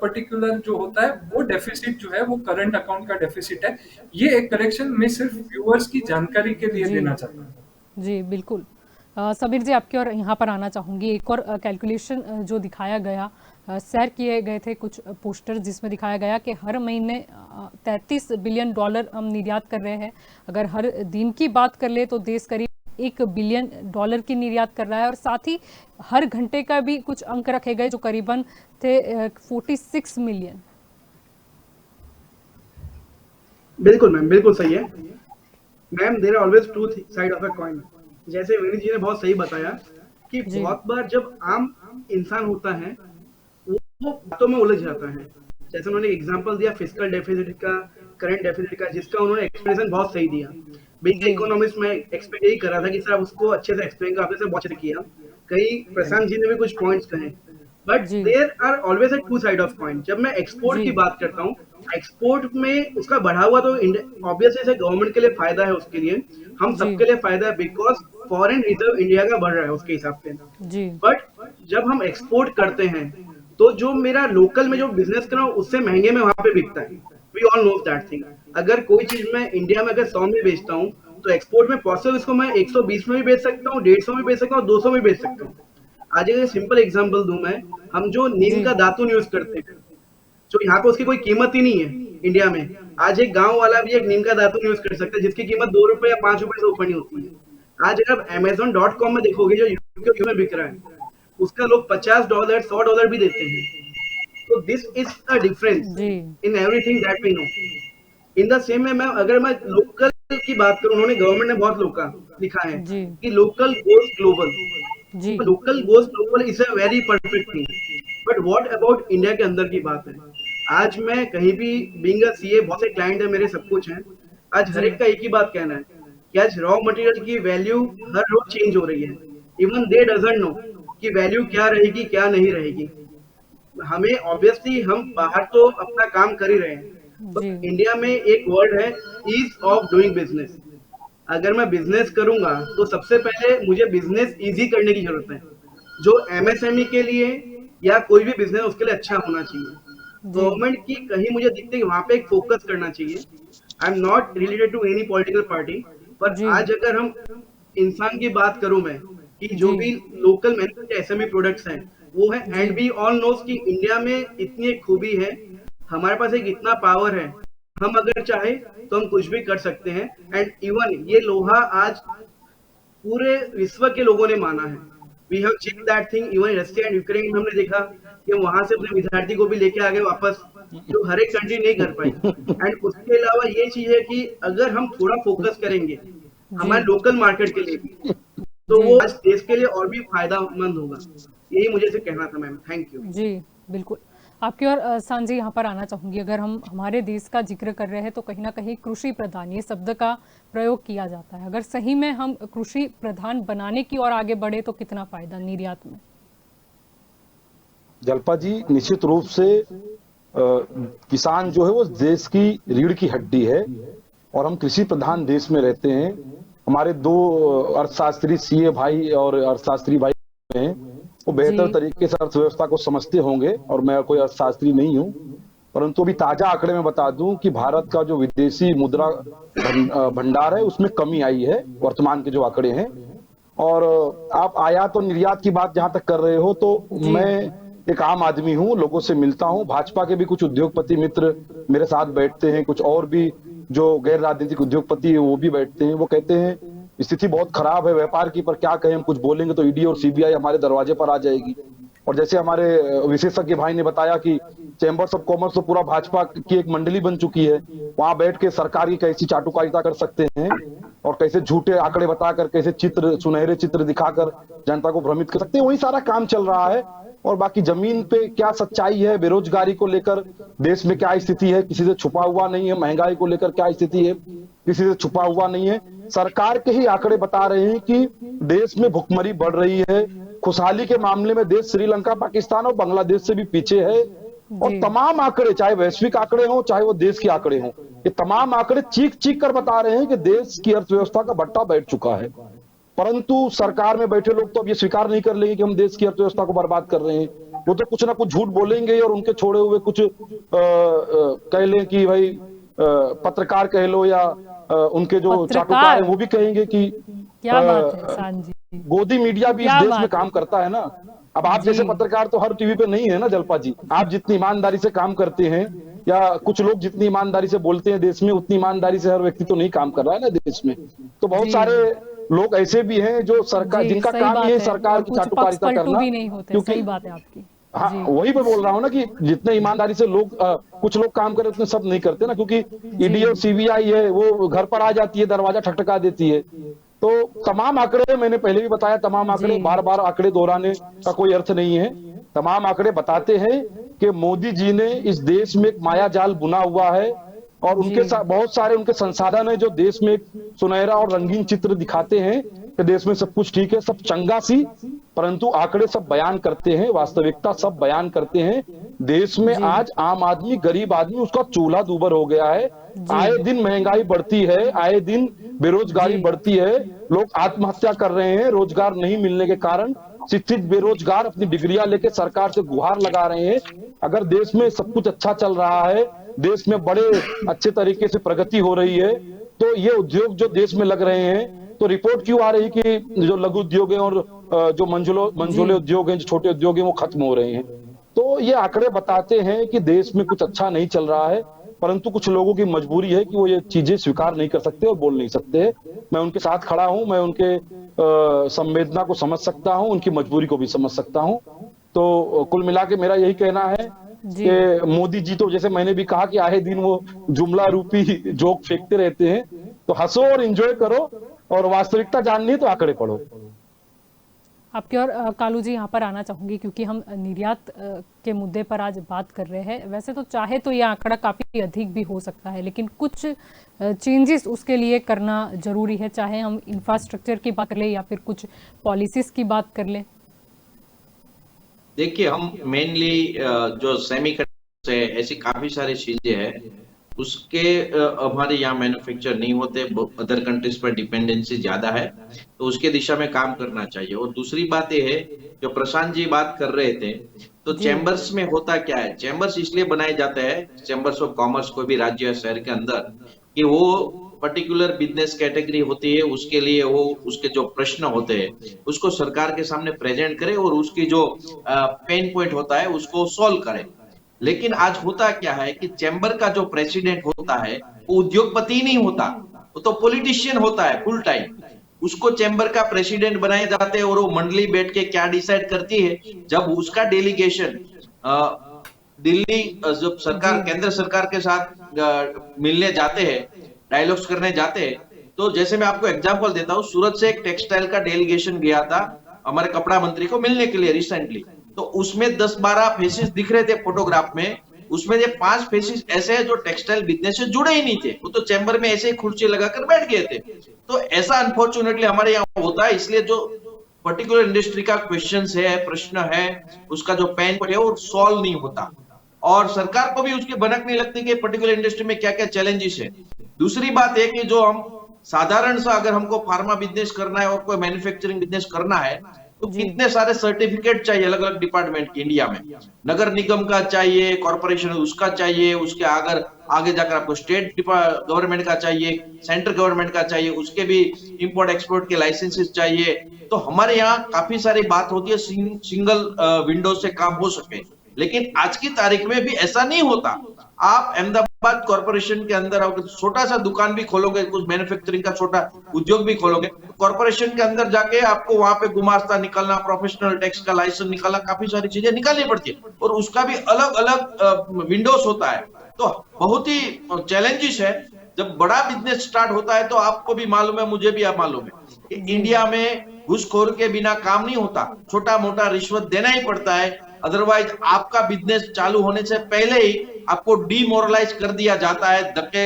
पर्टिकुलर जो होता है वो डेफिसिट जो है वो करंट अकाउंट का डेफिसिट है। ये एक करेक्शन मैं सिर्फ व्यूअर्स की जानकारी के लिए जी देना चाहता हूँ। जी बिल्कुल। समीर जी, आपके और यहाँ पर आना चाहूँगी। एक और कैलकुलेशन जो दिखाया गया, शेयर किए गए थे कुछ पोस्टर, जिसमें दिखाया गया कि हर महीने 33 बिलियन डॉलर हम निर्यात कर रहे हैं। अगर हर दिन की बात कर ले तो देश करीब 1 बिलियन डॉलर की निर्यात कर रहा है, और साथ ही हर घंटे का भी कुछ अंक रखे गए जो करीबन थे 46 मिलियन। बिल्कुल मैम, बिल्कुल सही है ma'am. There are always two side of a coin. जैसे विनीत जी ने बहुत सही बताया कि जी बहुत बार जब आम इंसान होता है वो बातों में उलझ जाता है। जैसे उन्होंने एग्जांपल दिया फिस्कल डेफिसिट का, करंट डेफिसिट का, जिसका उन्होंने एक्सप्लेनेशन बहुत सही दिया। बीइंग जी इकोनॉमिस्ट में एक्सपेक्ट यही कर रहा था कि सर आप उसको अच्छे से एक्सप्लेन कर, आपने से बहुत अच्छे से किया। कहीं प्रशांत जी ने भी कुछ पॉइंट्स कहे, बट जी there are always a two side of coin. जब मैं एक्सपोर्ट जी की बात करता हूँ, एक्सपोर्ट में उसका बढ़ा हुआ तो ऑब्वियसली से गवर्नमेंट के लिए फायदा है, उसके लिए हम जी सबके लिए फायदा है, बिकॉज फॉरेन रिजर्व इंडिया का बढ़ रहा है उसके हिसाब से। जी बट जब हम एक्सपोर्ट करते हैं तो जो मेरा लोकल में जो बिजनेस कर रहा हूँ उससे महंगे में वहां पे बिकता है। We all know that thing. अगर कोई चीज मैं इंडिया में अगर 100 में बेचता हूँ तो एक्सपोर्ट में पॉसिबल इसको मैं 120 में भी बेच सकता हूँ, 150 में बेच सकता हूँ, 200 में बेच सकता हूँ। आज एक सिंपल एग्जांपल दूं मैं, हम जो नीम जी का दातुन यूज करते हैं, जो यहाँ पे उसकी कोई कीमत ही नहीं है इंडिया में, आज एक गांव वाला भी एक नीम का दातुन यूज कर सकता है जिसकी कीमत 2 रुपए या 5 रुपए से ऊपर नहीं होती है। आज अगर आप Amazon.com में देखोगे जो यूके में बिक रहा है, उसका लोग $50 $100 भी देते हैं। तो दिस इज द डिफरेंस जी in everything that we know. In the same way मैं अगर मैं लोकल की बात करूं, उन्होंने गवर्नमेंट ने बहुत लोका लिखा है जी कि लोकल गोज ग्लोबल। जी local goes global is a very perfect thing, but what about India के अंदर की बात है। आज मैं कहीं भी बीइंग अ सीए, बहुत से क्लाइंट है मेरे, सब कुछ है, आज हर जी एक का एक ही बात कहना है कि आज रॉ मटेरियल की वैल्यू हर रोज चेंज हो रही है। इवन दे डजंट नो कि वैल्यू क्या रहेगी क्या नहीं रहेगी। हमें ऑब्वियसली हम बाहर तो अपना काम कर ही रहे हैं, तो जी इंडिया में एक वर्ड है ईज ऑफ डूइंग बिजनेस। अगर मैं बिजनेस करूंगा तो सबसे पहले मुझे बिजनेस इजी करने की जरूरत है, जो एमएसएमई के लिए या कोई भी बिजनेस उसके लिए अच्छा होना चाहिए। जी गवर्नमेंट की कहीं मुझे दिखती है कि वहां पे एक फोकस करना चाहिए। I am not related to any political party, पर जी आज अगर हम इंसान की बात करूं मैं, कि जो जी भी लोकल मैन्युफैक्चर एसएमई प्रोडक्ट्स हैं वो है एंड वी ऑल नोस कि इंडिया में इतनी एक खूबी है, हमारे पास एक इतना पावर है, हम अगर चाहे तो हम कुछ भी कर सकते हैं। एंड इवन ये लोहा आज पूरे विश्व के लोगों ने माना है। We have check that thing, even Russia and Ukraine हमने देखा कि वहां से अपने विद्यार्थी को भी लेके आ गए वापस, जो हर एक कंट्री नहीं कर पाई। एंड उसके अलावा ये चीज है कि अगर हम थोड़ा फोकस करेंगे हमारे लोकल मार्केट के लिए भी, तो वो आज देश के लिए और भी फायदामंद होगा। यही मुझे से कहना था मैम, थैंक यू। जी बिल्कुल। आपकी और सांझी यहाँ पर आना चाहूंगी। अगर हम हमारे देश का जिक्र कर रहे हैं तो कहीं ना कहीं कृषि प्रधान ये शब्द का प्रयोग किया जाता है। अगर सही में हम कृषि प्रधान बनाने की ओर आगे बढ़े तो कितना फायदा निर्यात में? जल्पा जी, निश्चित रूप से किसान जो है वो देश की रीढ़ की हड्डी है और हम कृषि प्रधान देश में रहते हैं। हमारे दो अर्थशास्त्री सीए भाई और अर्थशास्त्री भाई हैं, वो बेहतर तरीके से अर्थव्यवस्था को समझते होंगे और मैं कोई अर्थशास्त्री नहीं हूं, परंतु अभी ताजा आंकड़े में बता दूं कि भारत का जो विदेशी मुद्रा भंडार है उसमें कमी आई है, वर्तमान के जो आंकड़े हैं। और आप आयात और निर्यात की बात जहां तक कर रहे हो तो मैं एक आम आदमी हूं, लोगों से मिलता हूं। भाजपा के भी कुछ उद्योगपति मित्र मेरे साथ बैठते हैं, कुछ और भी जो गैर राजनीतिक उद्योगपति है वो भी बैठते हैं। वो कहते हैं स्थिति बहुत खराब है व्यापार की, पर क्या कहें, हम कुछ बोलेंगे तो ईडी और सीबीआई हमारे दरवाजे पर आ जाएगी। और जैसे हमारे विशेषज्ञ भाई ने बताया कि चैंबर्स ऑफ कॉमर्स तो पूरा भाजपा की एक मंडली बन चुकी है, वहां बैठ के सरकार की कैसी चाटुकारिता कर सकते हैं और कैसे झूठे आंकड़े बताकर, कैसे चित्र, सुनहरे चित्र दिखाकर जनता को भ्रमित कर सकते हैं, वही सारा काम चल रहा है। और बाकी जमीन पे क्या सच्चाई है, बेरोजगारी को लेकर देश में क्या स्थिति है, किसी से छुपा हुआ नहीं है। महंगाई को लेकर क्या स्थिति है, किसी से छुपा हुआ नहीं है। सरकार के ही आंकड़े बता रहे हैं कि देश में भुखमरी बढ़ रही है। खुशहाली के मामले में देश श्रीलंका, पाकिस्तान और बांग्लादेश से भी पीछे है। और तमाम आंकड़े, चाहे वैश्विक आंकड़े हों चाहे वो देश के आंकड़े हों, ये तमाम आंकड़े चीख चीख कर बता रहे हैं कि देश की अर्थव्यवस्था का भट्टा बैठ चुका है। परंतु सरकार में बैठे लोग तो अब ये स्वीकार नहीं कर लेंगे कि हम देश की अर्थव्यवस्था को बर्बाद कर रहे हैं। वो तो कुछ ना कुछ झूठ बोलेंगे और उनके छोड़े हुए कुछ कह लें कि भाई पत्रकार कह लो या उनके जो चाटुकार है वो भी कहेंगे कि क्या बात है सांझी, गोदी मीडिया भी इस देश में काम करता है ना। अब आप जैसे पत्रकार तो हर टीवी पे नहीं है ना जल्पा जी। आप जितनी ईमानदारी से काम करते हैं या कुछ लोग जितनी ईमानदारी से बोलते हैं देश में, उतनी ईमानदारी से हर व्यक्ति तो नहीं काम कर रहा है ना देश में। तो बहुत सारे लोग ऐसे भी हैं जो सरकार, जिनका काम ही है सरकार की चाटुकारिता करना, भी नहीं होते। सही बात है आपकी। हाँ, वही मैं बोल रहा हूँ ना कि जितने ईमानदारी से लोग कुछ लोग काम करे उतने सब नहीं करते ना, क्योंकि ईडी और सीबीआई है वो घर पर आ जाती है, दरवाजा ठकठका देती है। तो तमाम आंकड़े, मैंने पहले भी बताया, तमाम आंकड़े, बार बार आंकड़े दोहराने का कोई अर्थ नहीं है। तमाम आंकड़े बताते हैं कि मोदी जी ने इस देश में एक माया जाल बुना हुआ है और उनके साथ बहुत सारे उनके संसाधन है जो देश में एक सुनहरा और रंगीन चित्र दिखाते हैं कि देश में सब कुछ ठीक है, सब चंगा सी। परंतु आंकड़े सब बयान करते हैं, वास्तविकता सब बयान करते हैं। देश में आज आम आदमी, गरीब आदमी, उसका चूल्हा दूबर हो गया है। आए दिन महंगाई बढ़ती है, आए दिन बेरोजगारी बढ़ती है, लोग आत्महत्या कर रहे हैं रोजगार नहीं मिलने के कारण। शिक्षित बेरोजगार अपनी डिग्रियां लेके सरकार से गुहार लगा रहे हैं। अगर देश में सब कुछ अच्छा चल रहा है, देश में बड़े अच्छे तरीके से प्रगति हो रही है, तो ये उद्योग जो देश में लग रहे हैं, तो रिपोर्ट क्यों आ रही कि जो लघु उद्योग है और जो मंझोले उद्योग हैं, जो छोटे उद्योग हैं, वो खत्म हो रहे हैं। तो ये आंकड़े बताते हैं कि देश में कुछ अच्छा नहीं चल रहा है, परंतु कुछ लोगों की मजबूरी है कि वो ये चीजें स्वीकार नहीं कर सकते और बोल नहीं सकते। मैं उनके साथ खड़ा हूं, मैं उनके संवेदना को समझ सकता हूं, उनकी मजबूरी को भी समझ सकता हूं। तो कुल मिला के मेरा यही कहना है कि मोदी जी तो, जैसे मैंने भी कहा कि आए दिन वो जुमला रूपी जोक फेंकते रहते हैं, तो हंसो और एंजॉय करो, और वास्तविकता जाननी है तो आंकड़े पढ़ो। आपके और कालू जी यहाँ पर आना चाहूंगी, क्योंकि हम निर्यात के मुद्दे पर आज बात कर रहे हैं। वैसे तो चाहे तो यह आंकड़ा काफी अधिक भी हो सकता है, लेकिन कुछ चेंजेस उसके लिए करना जरूरी है, चाहे हम इंफ्रास्ट्रक्चर की बात कर ले या फिर कुछ पॉलिसीज की बात कर ले। देखिए, हम मेनली जो सेमीकंडक्टर्स है, ऐसी काफी सारी चीजें हैं, उसके हमारे यहाँ मैन्युफैक्चर नहीं होते, अदर कंट्रीज पर डिपेंडेंसी ज्यादा है, तो उसके दिशा में काम करना चाहिए। और दूसरी बात ये है, जो प्रशांत जी बात कर रहे थे, तो चैम्बर्स में होता क्या है, चैम्बर्स इसलिए बनाए जाते हैं, चैम्बर्स ऑफ कॉमर्स कोई भी राज्य या शहर के अंदर, कि वो पर्टिकुलर बिजनेस कैटेगरी होती है उसके लिए वो उसके जो प्रश्न होते हैं उसको सरकार के सामने प्रेजेंट करे और उसकी जो पेन पॉइंट होता है उसको सॉल्व करे। लेकिन आज होता क्या है कि चैम्बर का जो प्रेसिडेंट होता है वो उद्योगपति नहीं होता, वो तो पॉलिटिशियन होता है फुल टाइम। उसको चैम्बर का प्रेसिडेंट बनाए जाते हैं और वो मंडली बैठ के क्या डिसाइड करती है, जब उसका डेलीगेशन दिल्ली जब सरकार केंद्र सरकार के साथ मिलने जाते हैं, डायलॉग्स करने जाते हैं, तो जैसे मैं आपको एग्जांपल देता हूँ, सूरत से एक टेक्सटाइल का डेलीगेशन गया था हमारे कपड़ा मंत्री को मिलने के लिए रिसेंटली, तो उसमें 10-12 फेसेस दिख रहे थे फोटोग्राफ में। उसमें ये 5 फेसेस ऐसे हैं जो टेक्सटाइल बिजनेस से जुड़े ही नहीं थे, वो तो चैम्बर में ऐसे ही कुर्सी लगाकर बैठ गए थे। तो ऐसा अनफॉर्चुनेटली हमारे यहाँ होता है, इसलिए जो पर्टिकुलर इंडस्ट्री का क्वेश्चन है, प्रश्न है, उसका जो पेन पॉइंट है वो सॉल्व नहीं होता और सरकार को भी उसकी भनक नहीं लगती कि पर्टिकुलर इंडस्ट्री में क्या क्या चैलेंजेस है। दूसरी बात है कि जो हम साधारण सा अगर हमको फार्मा बिजनेस करना है और कोई मैन्युफैक्चरिंग बिजनेस करना है तो कितने सारे सर्टिफिकेट चाहिए अलग अलग डिपार्टमेंट के इंडिया में। नगर निगम का चाहिए, कॉर्पोरेशन उसका चाहिए, उसके अगर आगे जाकर आपको स्टेट गवर्नमेंट का चाहिए, सेंट्रल गवर्नमेंट का चाहिए, उसके भी इंपोर्ट एक्सपोर्ट के लाइसेंसेस चाहिए। तो हमारे यहाँ काफी सारी बात होती है सिंगल विंडो से काम हो सके, लेकिन आज की तारीख में भी ऐसा नहीं होता। आप अहमदाबाद कॉर्पोरेशन के अंदर अगर छोटा सा दुकान भी खोलोगे, कुछ मैन्युफैक्चरिंग का छोटा उद्योग भी खोलोगे, कॉर्पोरेशन के अंदर जाके आपको वहां पे गुमास्ता निकालना, प्रोफेशनल टैक्स का लाइसेंस निकालना, काफी सारी चीजें निकालनी पड़ती है और उसका भी अलग अलग विंडोज होता है। तो बहुत ही चैलेंजेस है। जब बड़ा बिजनेस स्टार्ट होता है तो आपको भी मालूम है, मुझे भी मालूम है, इंडिया में घूसखोर के बिना काम नहीं होता, छोटा मोटा रिश्वत देना ही पड़ता है, अदरवाइज आपका बिजनेस चालू होने से पहले ही आपको डीमोरलाइज कर दिया जाता है, धक्के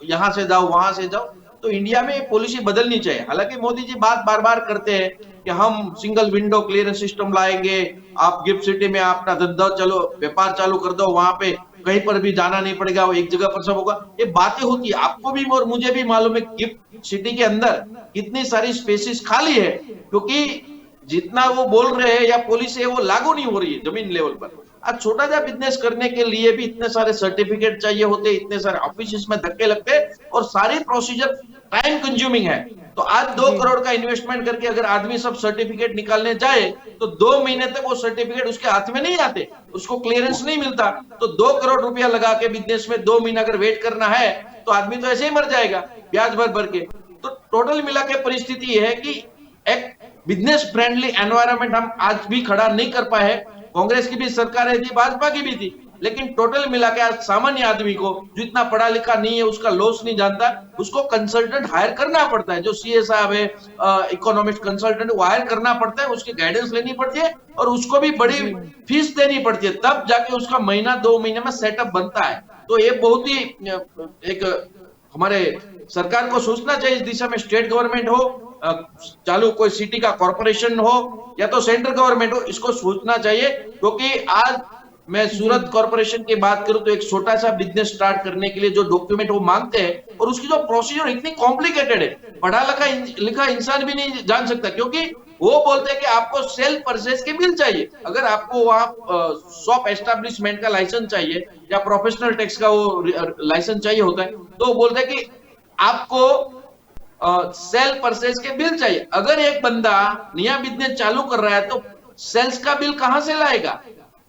यहां से जाओ वहां से जाओ। तो इंडिया में पॉलिसी बदलनी चाहिए। हालांकि मोदी जी बात बार बार करते हैं कि हम सिंगल विंडो क्लियरेंस सिस्टम लाएंगे, आप गिफ्ट सिटी में अपना धंधा चलो, व्यापार चालू कर दो, वहां पे कहीं पर भी जाना नहीं पड़ेगा, वो एक जगह पर सब होगा। ये बातें होती है, आपको भी और मुझे भी मालूम है गिफ्ट सिटी के अंदर कितनी सारी स्पेसेस खाली है, क्योंकि जितना वो बोल रहे हैं या पॉलिसी है वो लागू नहीं हो रही है जमीन लेवल पर। आज छोटा सा बिजनेस करने के लिए भी इतने सारे सर्टिफिकेट चाहिए होते, इतने सारे ऑफिस में धक्के लगते और सारी प्रोसीजर टाइम कंज्यूमिंग है। तो आज 2 करोड़ का इन्वेस्टमेंट करके अगर आदमी सब सर्टिफिकेट निकालने जाए तो 2 महीने तक वो सर्टिफिकेट उसके हाथ में नहीं आते, उसको क्लियरेंस नहीं मिलता। तो 2 करोड़ रुपया लगा के बिजनेस में 2 महीना अगर वेट करना है तो आदमी तो ऐसे ही मर जाएगा ब्याज भर भर के। तो टोटल मिला के परिस्थिति है कि एक बिजनेस फ्रेंडली एनवायरनमेंट हम आज भी खड़ा नहीं कर पाए। कांग्रेस की भी सरकारें थी, भाजपा की भी थी, लेकिन टोटल मिला के आज सामान्य आदमी को जो इतना पढ़ा लिखा नहीं है, उसका लॉस नहीं जानता, उसको कंसल्टेंट हायर करना पड़ता है। जो सीए साहब है, इकोनॉमिस्ट कंसल्टेंट, वो हायर करना पड़ता है, उसकी गाइडेंस लेनी पड़ती है और उसको भी बड़ी फीस देनी पड़ती है, तब जाके उसका महीना 2 महीने में सेटअप बनता है। तो ये बहुत ही एक हमारे सरकार को सोचना चाहिए इस दिशा में। स्टेट गवर्नमेंट हो, चालू कोई सिटी का कॉर्पोरेशन हो या तो सेंट्रल गवर्नमेंट हो, इसको सोचना चाहिए। क्योंकि आज मैं सूरत कॉर्पोरेशन की बात करूं तो एक छोटा सा बिजनेस स्टार्ट करने के लिए जो डॉक्यूमेंट वो मांगते हैं और उसकी जो प्रोसीजर इतनी कॉम्प्लिकेटेड है, पढ़ा लिखा इंसान भी नहीं जान सकता। क्योंकि वो बोलते हैं कि आपको सेल्फ परचेज के बिल चाहिए, अगर आपको वहां शॉप एस्टेब्लिशमेंट का लाइसेंस चाहिए या प्रोफेशनल टैक्स का वो लाइसेंस चाहिए होता है, तो बोलते हैं कि आपको सेल्फ परचेज के बिल चाहिए। अगर एक बंदा नया बिजनेस चालू कर रहा है तो सेल्स का बिल कहां से लाएगा?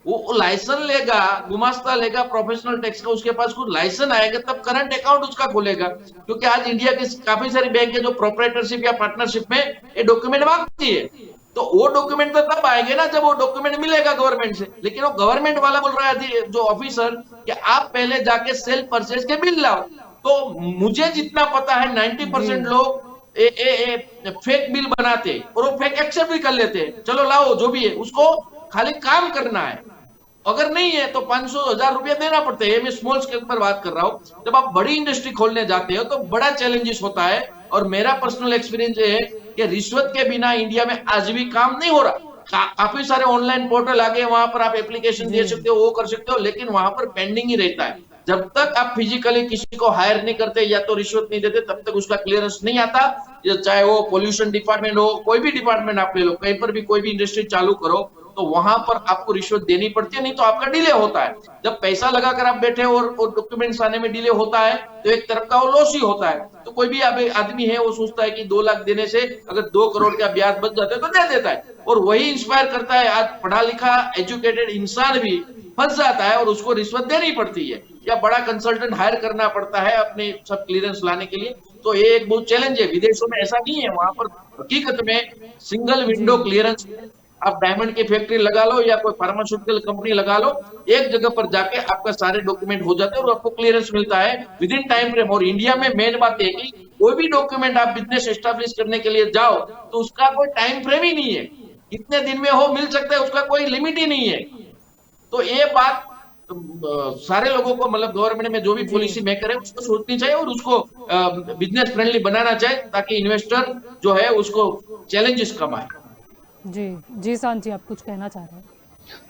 वो लाइसेंस लेगा, गुमास्ता लेगा प्रोफेशनल टैक्स का, उसके पास कुछ लाइसेंस आएगा तब करंट अकाउंट उसका खोलेगा। क्योंकि आज इंडिया की काफी सारी बैंक है जो प्रोप्राइटरशिप या पार्टनरशिप में ये डॉक्यूमेंट मांगती है, तो वो डॉक्यूमेंट तो तब आएंगे ना जब वो डॉक्यूमेंट मिलेगा गवर्नमेंट से। लेकिन वो गवर्नमेंट वाला बोल रहा है जो ऑफिसर कि आप पहले जाके सेल्फ परचेज के बिल लाओ। तो मुझे जितना पता है 90% लोग फेक बिल बनाते और वो फेक एक्सेप्ट भी कर लेते हैं, चलो लाओ जो भी है, उसको खाली काम करना है। अगर नहीं है तो 500,000 रुपया देना पड़ता है। मैं स्मॉल स्केल पर बात कर रहा हूं। जब आप बड़ी इंडस्ट्री खोलने जाते हो तो बड़ा चैलेंजेस होता है। और मेरा पर्सनल एक्सपीरियंस ये है कि रिश्वत के बिना इंडिया में आज भी काम नहीं हो रहा। काफी सारे ऑनलाइन पोर्टल आ गए, वहां पर आप एप्लीकेशन दे सकते हो, वो कर सकते हो, लेकिन वहां पर पेंडिंग ही रहता है। जब तक आप फिजिकली किसी को हायर नहीं करते या तो रिश्वत नहीं देते तब तक उसका क्लियरेंस नहीं आता। चाहे वो पोल्यूशन डिपार्टमेंट हो, कोई भी डिपार्टमेंट आप ले लो, कहीं पर भी कोई भी इंडस्ट्री चालू करो, तो वहां पर आपको रिश्वत देनी पड़ती है, नहीं तो आपका डिले होता है। जब पैसा लगाकर आप बैठे और डॉक्यूमेंट्स आने में डिले होता है तो एक तरफ का वो लॉस ही होता है। तो कोई भी आदमी है वो सोचता है कि 2 लाख देने से अगर 2 करोड़ का ब्याज बच जाता है तो दे देता है, और वही इंस्पायर करता है। आज पढ़ा लिखा एजुकेटेड इंसान भी फंस जाता है और उसको रिश्वत देनी पड़ती है या बड़ा कंसल्टेंट हायर करना पड़ता है अपने सब क्लियरेंस लाने के लिए। तो ये एक बहुत चैलेंज है। विदेशों में ऐसा नहीं है, वहां पर हकीकत में सिंगल विंडो क्लियरेंस। आप डायमंड की फैक्ट्री लगा लो या कोई फार्मास्यूटिकल कंपनी लगा लो, एक जगह पर जाके आपका सारे डॉक्यूमेंट हो जाते हैं और आपको क्लियरेंस मिलता है विद इन टाइम फ्रेम। और इंडिया में मेन बात है कि कोई भी डॉक्यूमेंट आप बिजनेस एस्टेब्लिश करने के लिए जाओ तो उसका कोई टाइम फ्रेम ही नहीं है, कितने दिन में हो मिल सकता है, उसका कोई लिमिट ही नहीं है। तो ये बात सारे लोगों को, मतलब गवर्नमेंट में जो भी पॉलिसी मेकर है उसको सोचनी चाहिए और उसको बिजनेस फ्रेंडली बनाना चाहिए ताकि इन्वेस्टर जो है उसको चैलेंजेस कम आए। जी जी शांत जी, आप कुछ कहना चाह रहे हैं?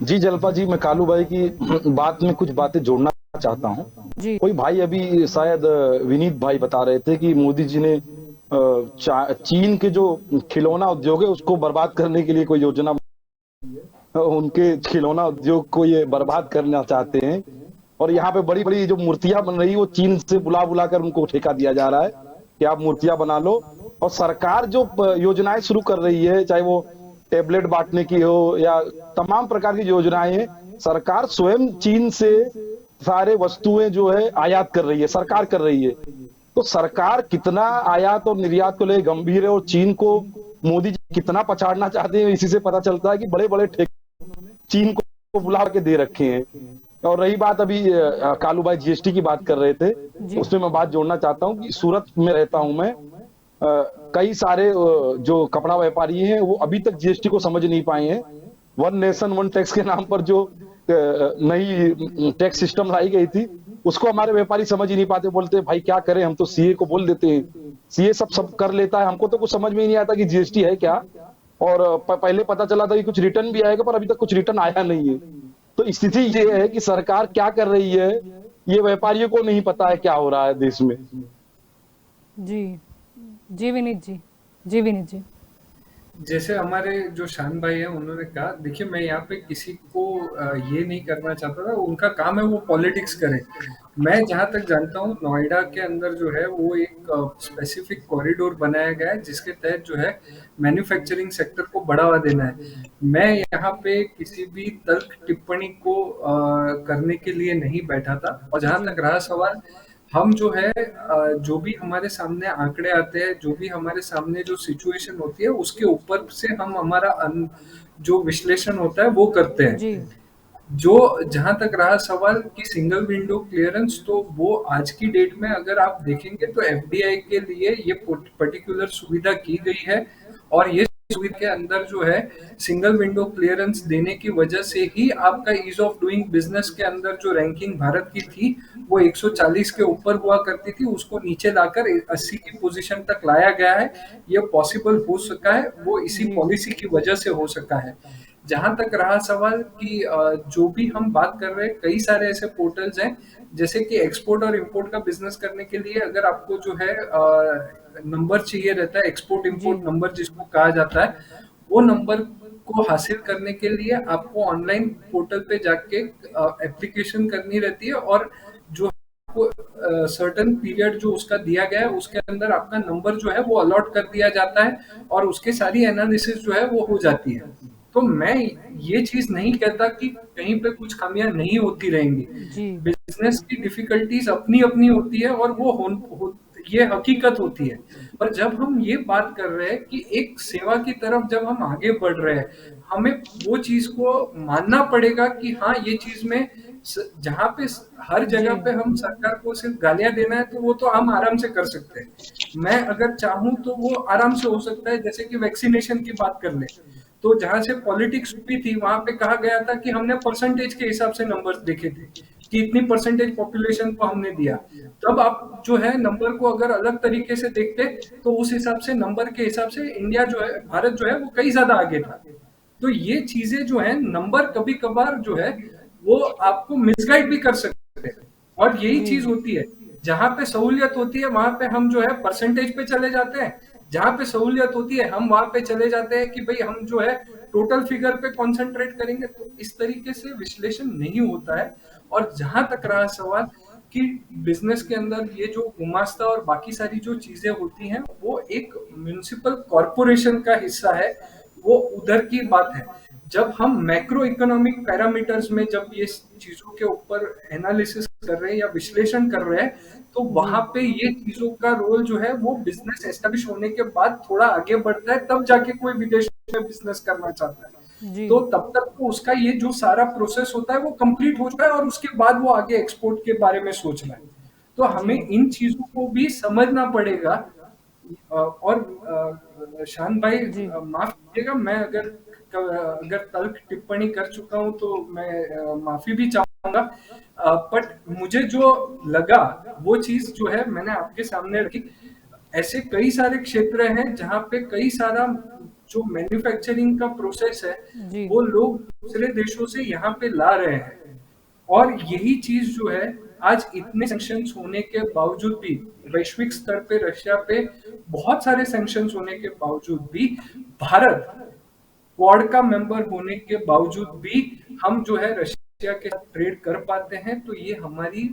जी जल्पा जी, मैं कालू भाई की बात में कुछ बातें जोड़ना चाहता हूँ। जी कोई भाई अभी शायद विनीत भाई बता रहे थे कि मोदी जी ने चीन के जो खिलौना उद्योग है उसको बर्बाद करने के लिए कोई योजना, उनके खिलौना उद्योग को ये बर्बाद करना चाहते हैं। और यहाँ पे बड़ी बड़ी जो मूर्तियां बन रही है वो चीन से बुला बुला कर उनको ठेका दिया जा रहा है कि आप मूर्तियां बना लो। और सरकार जो योजनाएं शुरू कर रही है, चाहे वो टेबलेट बांटने की हो या तमाम प्रकार की योजनाएं हैं, सरकार स्वयं चीन से सारे वस्तुएं जो है आयात कर रही है, सरकार कर रही है। तो सरकार कितना आयात और निर्यात को लेकर गंभीर है और चीन को मोदी जी कितना पछाड़ना चाहते हैं, इसी से पता चलता है कि बड़े बड़े ठेके चीन को बुला के दे रखे हैं। और रही बात अभी कालू भाई जीएसटी की बात कर रहे थे, उसमें मैं बात जोड़ना चाहता हूँ कि सूरत में रहता हूं मैं। कई सारे जो कपड़ा व्यापारी हैं वो अभी तक जीएसटी को समझ नहीं पाए हैं। वन नेशन वन टैक्स के नाम पर जो नई टैक्स सिस्टम लाई गई थी उसको हमारे व्यापारी समझ ही नहीं पाते। बोलते भाई क्या करें, हम तो सीए को बोल देते हैं, सीए सब कर लेता है, हमको तो कुछ समझ में ही नहीं आता कि जीएसटी है क्या। और पहले पता चला था कि कुछ रिटर्न भी आएगा पर अभी तक कुछ रिटर्न आया नहीं है। तो स्थिति ये है कि सरकार क्या कर रही है ये व्यापारियों को नहीं पता है क्या हो रहा है देश में। जी जी विनीत जी, जी विनीत जी। जैसे हमारे जो शान भाई है उन्होंने कहा, देखिए मैं यहाँ पे किसी को ये नहीं करना चाहता था, उनका काम है वो पॉलिटिक्स करें। मैं जहाँ तक जानता हूँ नोएडा के अंदर जो है वो एक स्पेसिफिक कॉरिडोर बनाया गया है जिसके तहत जो है मैन्युफैक्चरिंग सेक्टर को बढ़ावा देना है। मैं यहाँ पे किसी भी तल्ख टिप्पणी को करने के लिए नहीं बैठा था। और जहाँ तक रहा सवाल, हम जो है जो भी हमारे सामने आंकड़े आते हैं, जो भी हमारे सामने जो सिचुएशन होती है उसके ऊपर से हम हमारा जो विश्लेषण होता है वो करते हैं। जी जो जहां तक रहा सवाल कि सिंगल विंडो क्लियरेंस, तो वो आज की डेट में अगर आप देखेंगे तो एफडीआई के लिए ये पर्टिकुलर सुविधा की गई है। और ये सुविधा के अंदर जो है सिंगल विंडो क्लियरेंस देने की वजह से ही आपका ईज ऑफ डूइंग बिजनेस के अंदर जो रैंकिंग भारत की थी वो 140 के ऊपर हुआ करती थी, उसको नीचे लाकर 80 की पोजीशन तक लाया गया है। ये पॉसिबल हो सका है, वो इसी पॉलिसी की वजह से हो सका है। जहां तक रहा सवाल कि जो भी हम बात कर रहे हैं, कई सारे ऐसे पोर्टल्स हैं जैसे कि एक्सपोर्ट और इंपोर्ट का बिजनेस करने के लिए अगर आपको जो है नंबर चाहिए रहता है, एक्सपोर्ट इंपोर्ट नंबर जिसको कहा जाता है, वो नंबर को हासिल करने के लिए आपको ऑनलाइन पोर्टल पे जाके एप्लीकेशन करनी रहती है और जो सर्टेन पीरियड जो उसका दिया गया है उसके अंदर आपका नंबर जो है वो अलॉट कर दिया जाता है और उसके सारी एनालिसिस जो है वो हो जाती है। तो मैं ये चीज नहीं कहता कि कहीं पे कुछ खामियां नहीं होती रहेंगी। बिजनेस की डिफिकल्टीज अपनी अपनी होती है और वो ये हकीकत होती है। पर जब हम ये बात कर रहे हैं कि एक सेवा की तरफ जब हम आगे बढ़ रहे हैं, हमें वो चीज को मानना पड़ेगा कि हाँ ये चीज में जहाँ पे हर जगह पे हम सरकार को सिर्फ गालियां देना है तो वो तो हम आराम से कर सकते हैं। मैं अगर चाहूं तो वो आराम से हो सकता है। जैसे कि वैक्सीनेशन की बात कर ले तो जहां से पॉलिटिक्स हुई थी वहां पे कहा गया था कि हमने परसेंटेज के हिसाब से नंबर्स देखे थे कि इतनी परसेंटेज पॉपुलेशन को हमने दिया। तब आप जो है नंबर को अगर अलग तरीके से देखते तो उस हिसाब से नंबर के हिसाब से इंडिया जो है, भारत जो है वो कई ज्यादा आगे था। तो ये चीजें जो है नंबर कभी कभार जो है वो आपको मिसगाइड भी कर सकते हैं। और यही चीज होती है, जहां पे सहूलियत होती है वहां पे हम जो है परसेंटेज पे चले जाते हैं, जहां पे सहूलियत होती है हम वहां पे चले जाते हैं कि भाई हम जो है टोटल फिगर पे कंसंट्रेट करेंगे, तो इस तरीके से विश्लेषण नहीं होता है। और जहां तक रहा सवाल कि बिजनेस के अंदर ये जो गुमास्ता और बाकी सारी जो चीजें होती हैं वो एक म्युनिसिपल कॉरपोरेशन का हिस्सा है, वो उधर की बात है। जब हम मैक्रो इकोनॉमिक पैरामीटर्स में जब ये चीजों के ऊपर एनालिसिस कर रहे हैं या विश्लेषण कर रहे हैं, तो वहां पे ये चीजों का रोल जो है वो बिजनेस एस्टेब्लिश होने के बाद थोड़ा आगे बढ़ता है, तब जाके कोई विदेश में बिजनेस करना चाहता है। जी तो तब तक तो उसका ये जो सारा प्रोसेस होता है वो कंप्लीट हो चुका है, और उसके बाद वो आगे एक्सपोर्ट के बारे में सोच रहा है। तो हमें इन चीजों को भी समझना पड़ेगा। और शान भाई, माफ कीजिएगा, मैं अगर तल्ख टिप्पणी कर चुका हूं तो मैं माफी भी चाहूंगा। बट मुझे जो लगा वो चीज जो है मैंने आपके सामने रखी। ऐसे कई सारे क्षेत्र हैं जहां पे कई सारा जो मैन्युफैक्चरिंग का प्रोसेस है जी वो लोग दूसरे देशों से यहाँ पे ला रहे हैं। और यही चीज जो है आज इतने सैंक्शंस होने के बावजूद भी, वैश्विक स्तर पे रशिया पे बहुत सारे सैंक्शंस होने के बावजूद भी, भारत क्वाड का मेंबर होने के बावजूद भी हम जो है रशिया के साथ ट्रेड कर पाते हैं। तो ये हमारी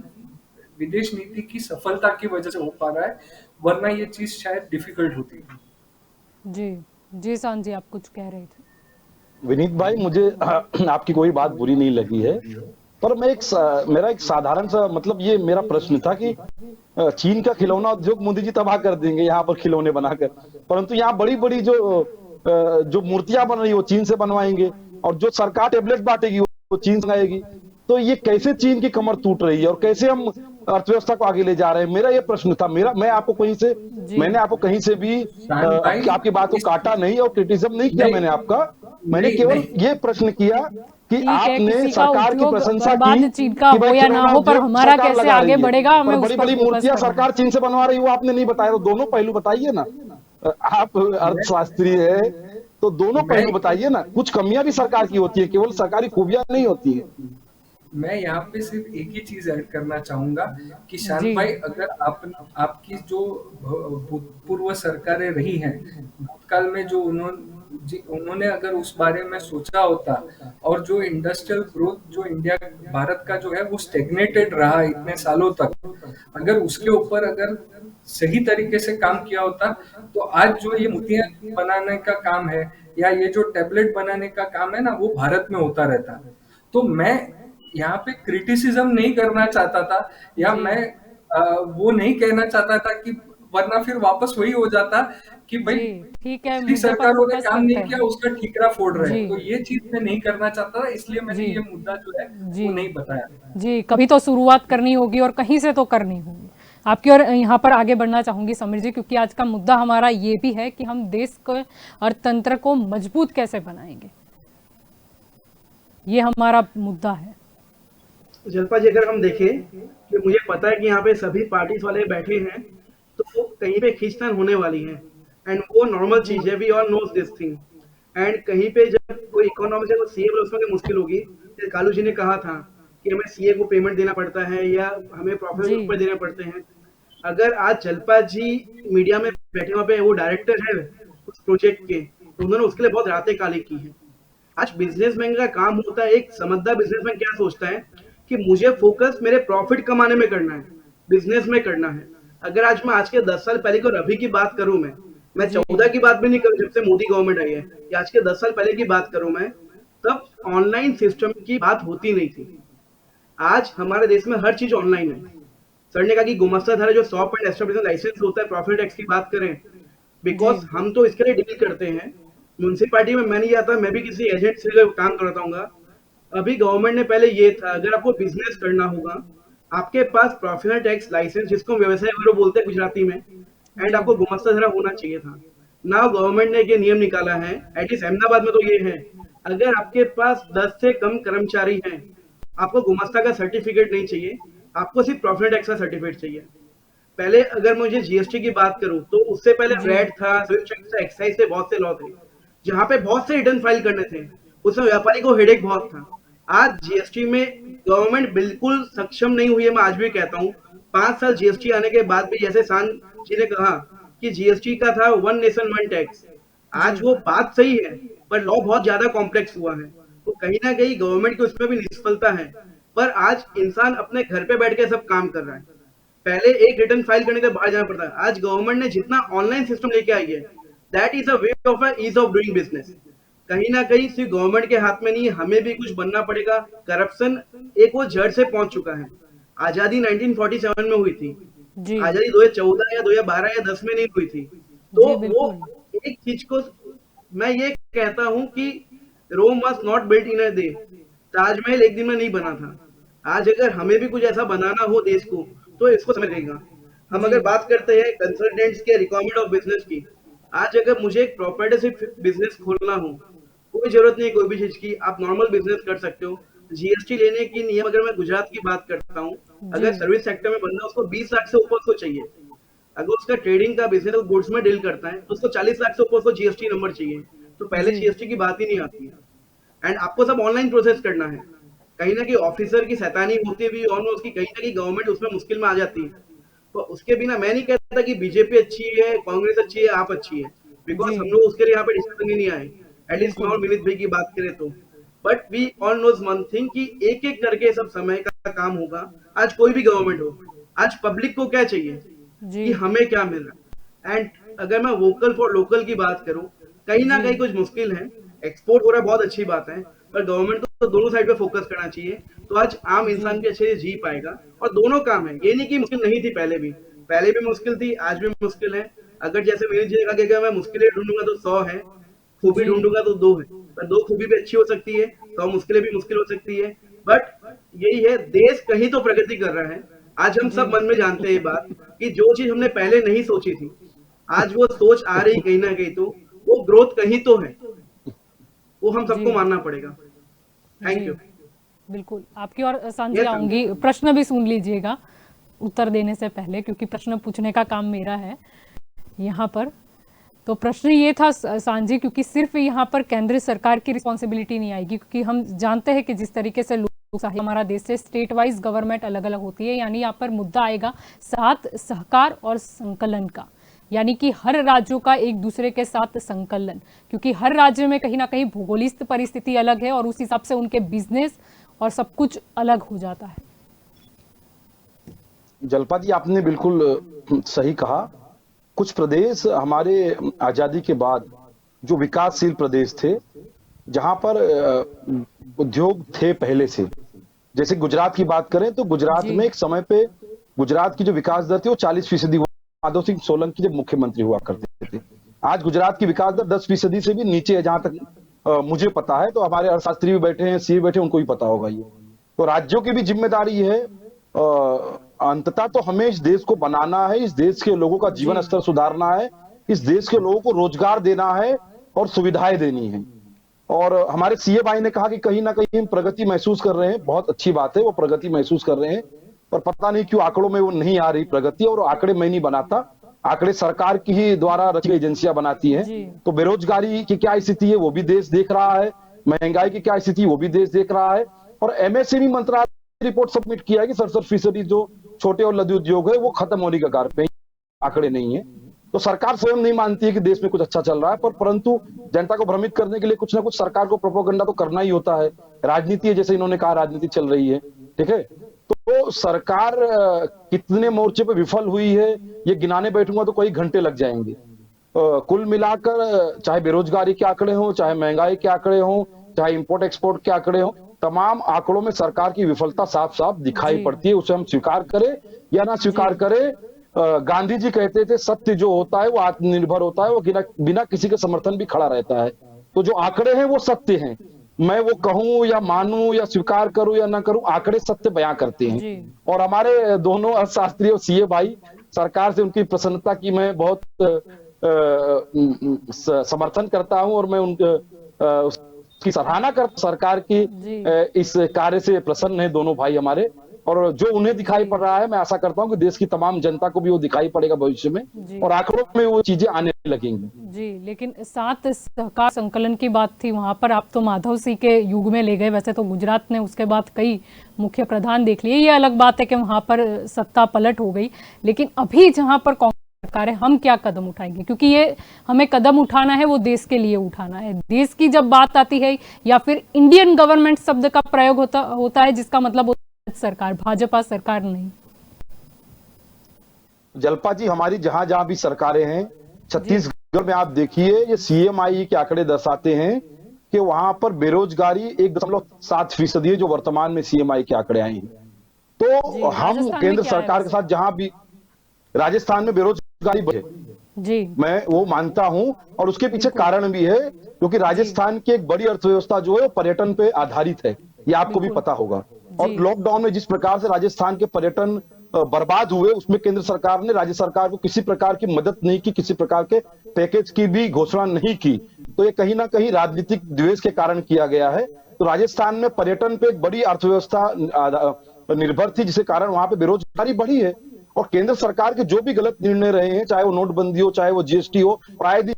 विदेश नीति की सफलता की वजह से हो पा रहा है, वरना ये चीज शायद डिफिकल्ट होती है। जी जी शान जी, आप कुछ कह रहे थे। विनीत भाई, मुझे आपकी कोई बात बुरी नहीं लगी है, पर मेरा एक साधारण सा मतलब ये मेरा प्रश्न था कि चीन का खिलौना उद्योग मोदी जी तबाह कर देंगे यहाँ पर खिलौने बनाकर, परंतु यहाँ बड़ी बड़ी जो मूर्तियां बन रही है वो चीन से बनवाएंगे, और जो सरकार टेबलेट बांटेगी वो चीन से आएगी। तो ये कैसे चीन की कमर टूट रही है और कैसे हम अर्थव्यवस्था को आगे ले जा रहे हैं, मेरा ये प्रश्न था। मैंने आपको कहीं से भी आपकी बात को काटा नहीं और क्रिटिसिज्म नहीं किया मैंने आपका। मैंने केवल ये प्रश्न किया कि आपने सरकार की प्रशंसा की चीन का हो या ना हो, पर हमारा कैसे आगे बढ़ेगा, हमें उस बड़ी पर बड़ी फोकस मूर्तियां करना है। सरकार चीन से बनवा रही है वो आपने नहीं बताया। तो दोनों पहलू बताइए ना, आप अर्थशास्त्री है तो दोनों पहलू बताइए ना। कुछ कमियां भी सरकार की होती है, केवल सरकारी खूबियां नहीं होती है। मैं यहाँ पे सिर्फ एक ही चीज ऐड करना चाहूंगा कि शान जी। भाई, अगर आपकी जो भूतपूर्व सरकारें रही हैं भूतकाल में, जो उन्होंने अगर उस बारे में सोचा होता, और जो इंडस्ट्रियल ग्रोथ जो भारत का जो है वो स्टेग्नेटेड रहा इतने सालों तक, अगर उसके ऊपर अगर सही तरीके से काम किया होता, तो आज जो ये मोतियां बनाने का काम है या ये जो टैबलेट बनाने का काम है ना, वो भारत में होता रहता। तो मैं यहाँ पे क्रिटिसिज्म नहीं करना चाहता था, या मैं वो नहीं कहना चाहता था कि, वरना फिर वापस वही हो जाता कि भाई ठीक है, पिछली मुद्दे पर सरकारों ने फोकस काम करते नहीं किया, हैं। उसका ठीकरा फोड़ रहे हैं। जी। तो ये चीज मैं नहीं करना चाहता था, इसलिए मैंने जी। ये मुद्दा जो है जी। वो नहीं बताया। जी, कभी तो शुरुआत करनी होगी और कहीं से तो करनी होगी। आपकी और यहाँ पर आगे बढ़ना चाहूंगी समीर जी, क्योंकि आज का मुद्दा हमारा ये भी है कि हम देश को अर्थतंत्र को मजबूत कैसे बनाएंगे, ये हमारा मुद्दा है। जलपा जी, अगर हम देखें कि मुझे पता है कि यहाँ पे सभी पार्टीज वाले बैठे हैं, तो वो कहीं पे खींचतान होने वाली है, एंड वो नॉर्मल चीज है, we all knows this thing. And कहीं पे जब कोई इकोनॉमी से सीए उसमें मुश्किल होगी, जैसे कालू जी ने कहा था कि हमें सीए को पेमेंट देना पड़ता है या हमें प्रॉफिट ऊपर देने पड़ते हैं। अगर आज जलपा जी मीडिया में बैठे, वहाँ पे वो डायरेक्टर है उस प्रोजेक्ट के, तो उन्होंने उसके लिए बहुत रातें काली की है। आज बिजनेसमैन का काम होता है, एक समझदार बिजनेसमैन क्या सोचता है कि मुझे फोकस मेरे प्रॉफिट कमाने में करना है, बिजनेस में करना है। अगर आज मैं आज के 10 साल पहले की और अभी की बात करूं, मैं 14 की बात भी नहीं करूं जब से मोदी गवर्नमेंट आई है, या आज के 10 साल पहले की बात करूं मैं, तब ऑनलाइन सिस्टम की बात होती नहीं थी। आज हमारे देश में हर चीज ऑनलाइन है। सर ने कहा कि गुमास्ता धारा जो शॉप एंड एस्टेब्लिशमेंट लाइसेंस होता है, प्रॉफिट टैक्स की बात करें, बिकॉज हम तो इसके लिए डील करते हैं। म्यूनसिपैलिटी में मैं नहीं जाता, मैं भी किसी एजेंट से काम करता हूँ। अभी गवर्नमेंट ने पहले ये था, अगर आपको बिजनेस करना होगा, आपके पास प्रोफेशनल टैक्स लाइसेंस, जिसको व्यवसाय ब्यूरो बोलते हैं गुजराती में, एंड आपको गुमास्ता धारा होना चाहिए था। नाउ गवर्नमेंट ने ये नियम निकाला है, एटलीस्ट अहमदाबाद में तो ये है, अगर आपके पास 10 से कम कर्मचारी हैं, आपको गुमास्ता का सर्टिफिकेट नहीं चाहिए, आपको सिर्फ प्रॉफिट टैक्स का सर्टिफिकेट चाहिए। पहले अगर मुझे जीएसटी की बात करूं, तो उससे पहले वैट था, एक्साइज थे, बहुत से लॉ थे, जहां पे बहुत से रिटर्न फाइल करने थे, उसमें व्यापारी को हेडेक बहुत था। आज जीएसटी में गवर्नमेंट बिल्कुल सक्षम नहीं हुई है, मैं आज भी कहता हूँ। 5 साल जीएसटी आने के बाद भी, जैसे शान जी ने कहा कि जीएसटी का था 1 नेशन 1 टैक्स, आज वो बात सही है, पर लॉ बहुत ज्यादा कॉम्प्लेक्स हुआ है, तो कहीं ना कहीं गवर्नमेंट की उसमें भी निष्फलता है। पर आज इंसान अपने घर पे बैठ के सब काम कर रहा है। पहले एक रिटर्न फाइल करने के लिए बाहर जाना पड़ता है, आज गवर्नमेंट ने जितना ऑनलाइन सिस्टम लेके आई है, that is a way of ease of doing business. कहीं ना कहीं सिर्फ गवर्नमेंट के हाथ में नहीं है, हमें भी कुछ बनना पड़ेगा। करप्शन एक वो जड़ से पहुंच चुका है। आजादी 1947 में हुई थी, जी आजादी 2014 या 2012 या 10 में नहीं हुई थी। जी तो वो बिल्कुल। एक चीज को मैं ये कहता हूं कि Rome was not built in a day. Taj Mahal एक दिन में नहीं बना था। आज अगर हमें भी कुछ ऐसा बनाना हो देश को, तो इसको समय लगेगा। हम जी अगर बात करते हैं कंसल्टेंट्स के रिक्वायरमेंट ऑफ बिजनेस की, आज अगर मुझे एक प्रॉपर्टी बिजनेस खोलना हो, कोई जरूरत नहीं कोई भी चीज की, आप नॉर्मल बिजनेस कर सकते हो। जीएसटी लेने की नियम अगर मैं गुजरात की बात करता हूँ, अगर जी सर्विस सेक्टर में बंदा उसको 20 लाख से ऊपर उसको चाहिए। अगर उसका ट्रेडिंग का बिजनेस गुड्स में डील करता है, तो उसको 40 लाख से ऊपर उसको जीएसटी नंबर चाहिए। तो पहले जी जीएसटी की बात ही नहीं आती है। एंड आपको सब ऑनलाइन प्रोसेस करना है। कहीं ना कहीं ऑफिसर की शैतानी होती हुई ऑलमोस्ट की कहीं ना कहीं गवर्नमेंट उसमें मुश्किल में आ जाती है। तो उसके बिना मैं नहीं कहता कि बीजेपी अच्छी है, कांग्रेस अच्छी है, आप अच्छी है, बिकॉज जी हम लोग उसके लिए यहाँ पे डिस्कशन ही नहीं आए। एटलीस्ट मैं बिल्कुल। और विनीत भाई की बात करें तो, but we all knows one thing कि एक एक करके सब समय का काम होगा। आज कोई भी गवर्नमेंट हो, आज पब्लिक को क्या चाहिए जी कि हमें क्या मिल रहा है। एंड अगर मैं वोकल फॉर लोकल की बात करूं, कहीं ना जी कहीं कुछ मुश्किल है। एक्सपोर्ट हो रहा है, बहुत अच्छी बात है, पर गवर्नमेंट को तो दोनों साइड पे फोकस करना चाहिए। तो आज आम जी इंसान भी अच्छे से जी पाएगा। और दोनों काम है, ये नहीं कि मुश्किल नहीं थी, पहले भी मुश्किल थी, आज भी मुश्किल है। अगर जैसे विनीत जी ने कहा कि अगर मैं मुश्किलें ढूंढूंगा तो 100 है, खूबी जी ढूंढूंगा तो 2 है। पर 2 खूबी भी अच्छी हो सकती है, 100 मुश्किलें भी मुश्किल हो सकती है। बट यही है, देश कहीं तो प्रगति कर रहा है। आज हम जी सब मन में जानते हैं ये बात कि जो चीज हमने पहले नहीं सोची थी, आज वो सोच आ रही कहीं ना कहीं, तो वो ग्रोथ कहीं तो है, वो हम जी सबको मानना पड़ेगा। जी थैंक यू। बिल्कुल। आपकी और सांझी यस आऊंगी, प्रश्न भी सुन लीजिएगा उत्तर देने से पहले, क्योंकि प्रश्न पूछने का काम मेरा है यहाँ पर। तो प्रश्न ये था सांझी, क्योंकि सिर्फ यहाँ पर केंद्र सरकार की रिस्पॉन्सिबिलिटी नहीं आएगी, क्योंकि हम जानते हैं कि जिस तरीके से लोकशाही हमारा देश से स्टेट वाइज गवर्नमेंट अलग अलग होती है, यानी यहाँ पर मुद्दा आएगा साथ सहकार और संकलन का, यानी कि हर राज्यों का एक दूसरे के साथ संकलन, क्योंकि हर राज्य में कहीं ना कहीं भौगोलिक परिस्थिति अलग है और उस हिसाब से उनके बिजनेस और सब कुछ अलग हो जाता है। जलपा जी, आपने बिल्कुल सही कहा। कुछ प्रदेश हमारे आजादी के बाद जो विकासशील प्रदेश थे, जहां पर उद्योग थे पहले से, जैसे गुजरात की बात करें तो गुजरात जी में एक समय पे गुजरात की जो विकास दर थी वो 40% हुआ। माधव सिंह सोलंकी जब मुख्यमंत्री हुआ करते थे। आज गुजरात की विकास दर 10% से भी नीचे है, जहां तक मुझे पता है। तो हमारे अर्थशास्त्री भी बैठे हैं, सीए बैठे हैं, उनको भी पता होगा ये। तो राज्यों की भी जिम्मेदारी है, अंततः तो हमें इस देश को बनाना है, इस देश के लोगों का जीवन जी स्तर सुधारना है, इस देश के लोगों को रोजगार देना है और सुविधाएं देनी है। और हमारे सीए भाई ने कहा कि कहीं ना कहीं हम प्रगति महसूस कर रहे हैं, बहुत अच्छी बात है, वो प्रगति महसूस कर रहे हैं। पर पता नहीं क्यों आंकड़ों में वो नहीं आ रही प्रगति, और आंकड़े मैं नहीं बनाता, आंकड़े सरकार की ही द्वारा रची एजेंसियां बनाती हैं। जी तो बेरोजगारी की क्या स्थिति है वो भी देश देख रहा है, महंगाई की क्या स्थिति वो भी देश देख रहा है। और एमएसएमई मंत्रालय रिपोर्ट सबमिट किया है कि 67% जो छोटे और लघु उद्योग है वो खत्म होने के कगार पे, आंकड़े नहीं है। तो सरकार स्वयं नहीं मानती है कि देश में कुछ अच्छा चल रहा है, पर परंतु जनता को भ्रमित करने के लिए कुछ ना कुछ सरकार को प्रोपेगेंडा तो करना ही होता है। राजनीति है, जैसे इन्होंने कहा राजनीति चल रही है, ठीक है। तो सरकार कितने मोर्चे पे विफल हुई है ये गिनाने बैठूंगा तो कई घंटे लग जाएंगे। कुल मिलाकर चाहे बेरोजगारी के आंकड़े हों, चाहे महंगाई के आंकड़े हों, चाहे इंपोर्ट एक्सपोर्ट के आंकड़े हों, तमाम आंकड़ों में सरकार की विफलता साफ साफ दिखाई जी पड़ती है। उसे हम स्वीकार करें या ना स्वीकार जी करें, गांधी जी कहते थे सत्य जो होता है वो आत्मनिर्भर होता है, वो बिना किसी के समर्थन भी खड़ा रहता है। तो जो आंकड़े हैं वो सत्य हैं, मैं वो कहूं या मानूं या स्वीकार करूं या ना करूं, आंकड़े सत्य बयां करते हैं। जी और हमारे दोनों अर्थशास्त्री और सीए भाई, सरकार से उनकी प्रसन्नता की मैं बहुत समर्थन करता हूं, और मैं उसकी सराहना कर सरकार की जी इस कार्य से प्रसन्न है दोनों भाई हमारे। और जो उन्हें दिखाई पड़ रहा है, मैं आशा करता हूं कि देश की तमाम जनता को भी वो दिखाई पड़ेगा भविष्य में, जी और आंकड़ों में वो चीजें आने लगेंगी। जी। लेकिन साथ सहकार संकलन की बात थी, वहां पर आप तो माधव सिंह के युग में ले गए। वैसे तो गुजरात ने उसके बाद कई मुख्य प्रधान देख लिए, ये अलग बात है कि वहां पर सत्ता पलट हो गई। लेकिन अभी जहां पर कांग्रेस सरकार है, हम क्या कदम उठाएंगे, क्योंकि ये हमें कदम उठाना है, वो देश के लिए उठाना है। देश की जब बात आती है या फिर इंडियन गवर्नमेंट शब्द का प्रयोग होता है, जिसका मतलब होता है सरकार, भाजपा सरकार नहीं। जल्पा जी, हमारी जहां जहां भी सरकारें हैं, छत्तीसगढ़ में आप देखिए, ये सीएमआई के आंकड़े दर्शाते हैं कि वहां पर बेरोजगारी 1.7% है, जो वर्तमान में सीएमआई के आंकड़े आए हैं। तो हम राजस्थान में केंद्र क्या है सरकार के वैसे? साथ जहां भी, राजस्थान में बेरोजगारी बढ़े, जी मैं वो मानता हूं, और उसके पीछे कारण भी है, क्योंकि राजस्थान की एक बड़ी अर्थव्यवस्था जो है वो पर्यटन पे आधारित है, ये आपको भी बिल्कुल। पता होगा। और जी। लॉकडाउन में जिस प्रकार से राजस्थान के पर्यटन बर्बाद हुए, उसमें केंद्र सरकार ने राज्य सरकार को किसी प्रकार की मदद नहीं की, किसी प्रकार के पैकेज की भी घोषणा नहीं की। तो ये कहीं ना कहीं राजनीतिक द्वेष के कारण किया गया है। तो राजस्थान में पर्यटन पे एक बड़ी अर्थव्यवस्था निर्भर थी, जिसके कारण वहां पे बेरोजगारी बढ़ी है। और केंद्र सरकार के जो भी गलत निर्णय रहे हैं, चाहे वो नोटबंदी हो, चाहे वो जीएसटी हो, आए दिन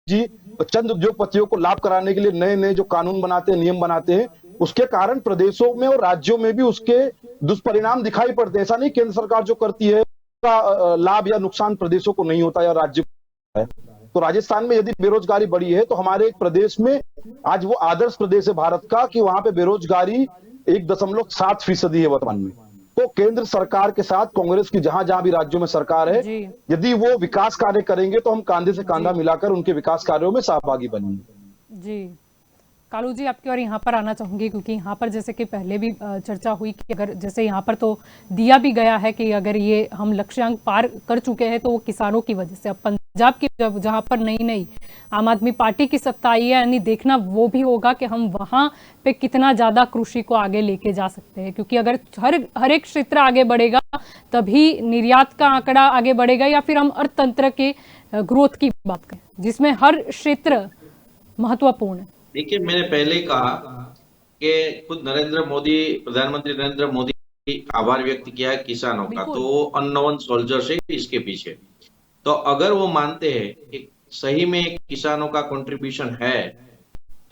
जी चंद उद्योगपतियों को लाभ कराने के लिए नए नए जो कानून बनाते हैं, नियम बनाते हैं, उसके कारण प्रदेशों में और राज्यों में भी उसके दुष्परिणाम दिखाई पड़ते हैं। ऐसा नहीं केंद्र सरकार जो करती है उसका लाभ या नुकसान प्रदेशों को नहीं होता या राज्य को है। तो राजस्थान में यदि बेरोजगारी बढ़ी है, तो हमारे एक प्रदेश में आज वो आदर्श प्रदेश है भारत का, कि वहां पे बेरोजगारी 1.7% है वर्तमान में। तो केंद्र सरकार के साथ कांग्रेस की जहां जहां भी राज्यों में सरकार है, जी यदि वो विकास कार्य करेंगे तो हम कंधे से कंधा मिलाकर उनके विकास कार्यों में सहभागी बनेंगे। जी। कालू जी, आपकी और यहाँ पर आना चाहूंगी, क्योंकि यहाँ पर जैसे कि पहले भी चर्चा हुई कि अगर जैसे यहाँ पर तो दिया भी गया है कि अगर ये हम लक्ष्यांक पार कर चुके हैं तो वो किसानों की वजह से। अब पंजाब की जहाँ पर नई नई आम आदमी पार्टी की सत्ता आई है, यानी देखना वो भी होगा कि हम वहाँ पे कितना ज्यादा कृषि को आगे लेके जा सकते हैं, क्योंकि अगर हर एक क्षेत्र आगे बढ़ेगा तभी निर्यात का आंकड़ा आगे बढ़ेगा, या फिर हम अर्थतंत्र के ग्रोथ की बात करें जिसमें हर क्षेत्र महत्वपूर्ण है। देखिए, मैंने पहले ही कहा कि खुद नरेंद्र मोदी, प्रधानमंत्री नरेंद्र मोदी आभार व्यक्त किया है किसानों का, बिल्कुल। तो वो अननोन सोल्जर से इसके पीछे। तो अगर वो मानते हैं कि सही में किसानों का कंट्रीब्यूशन है,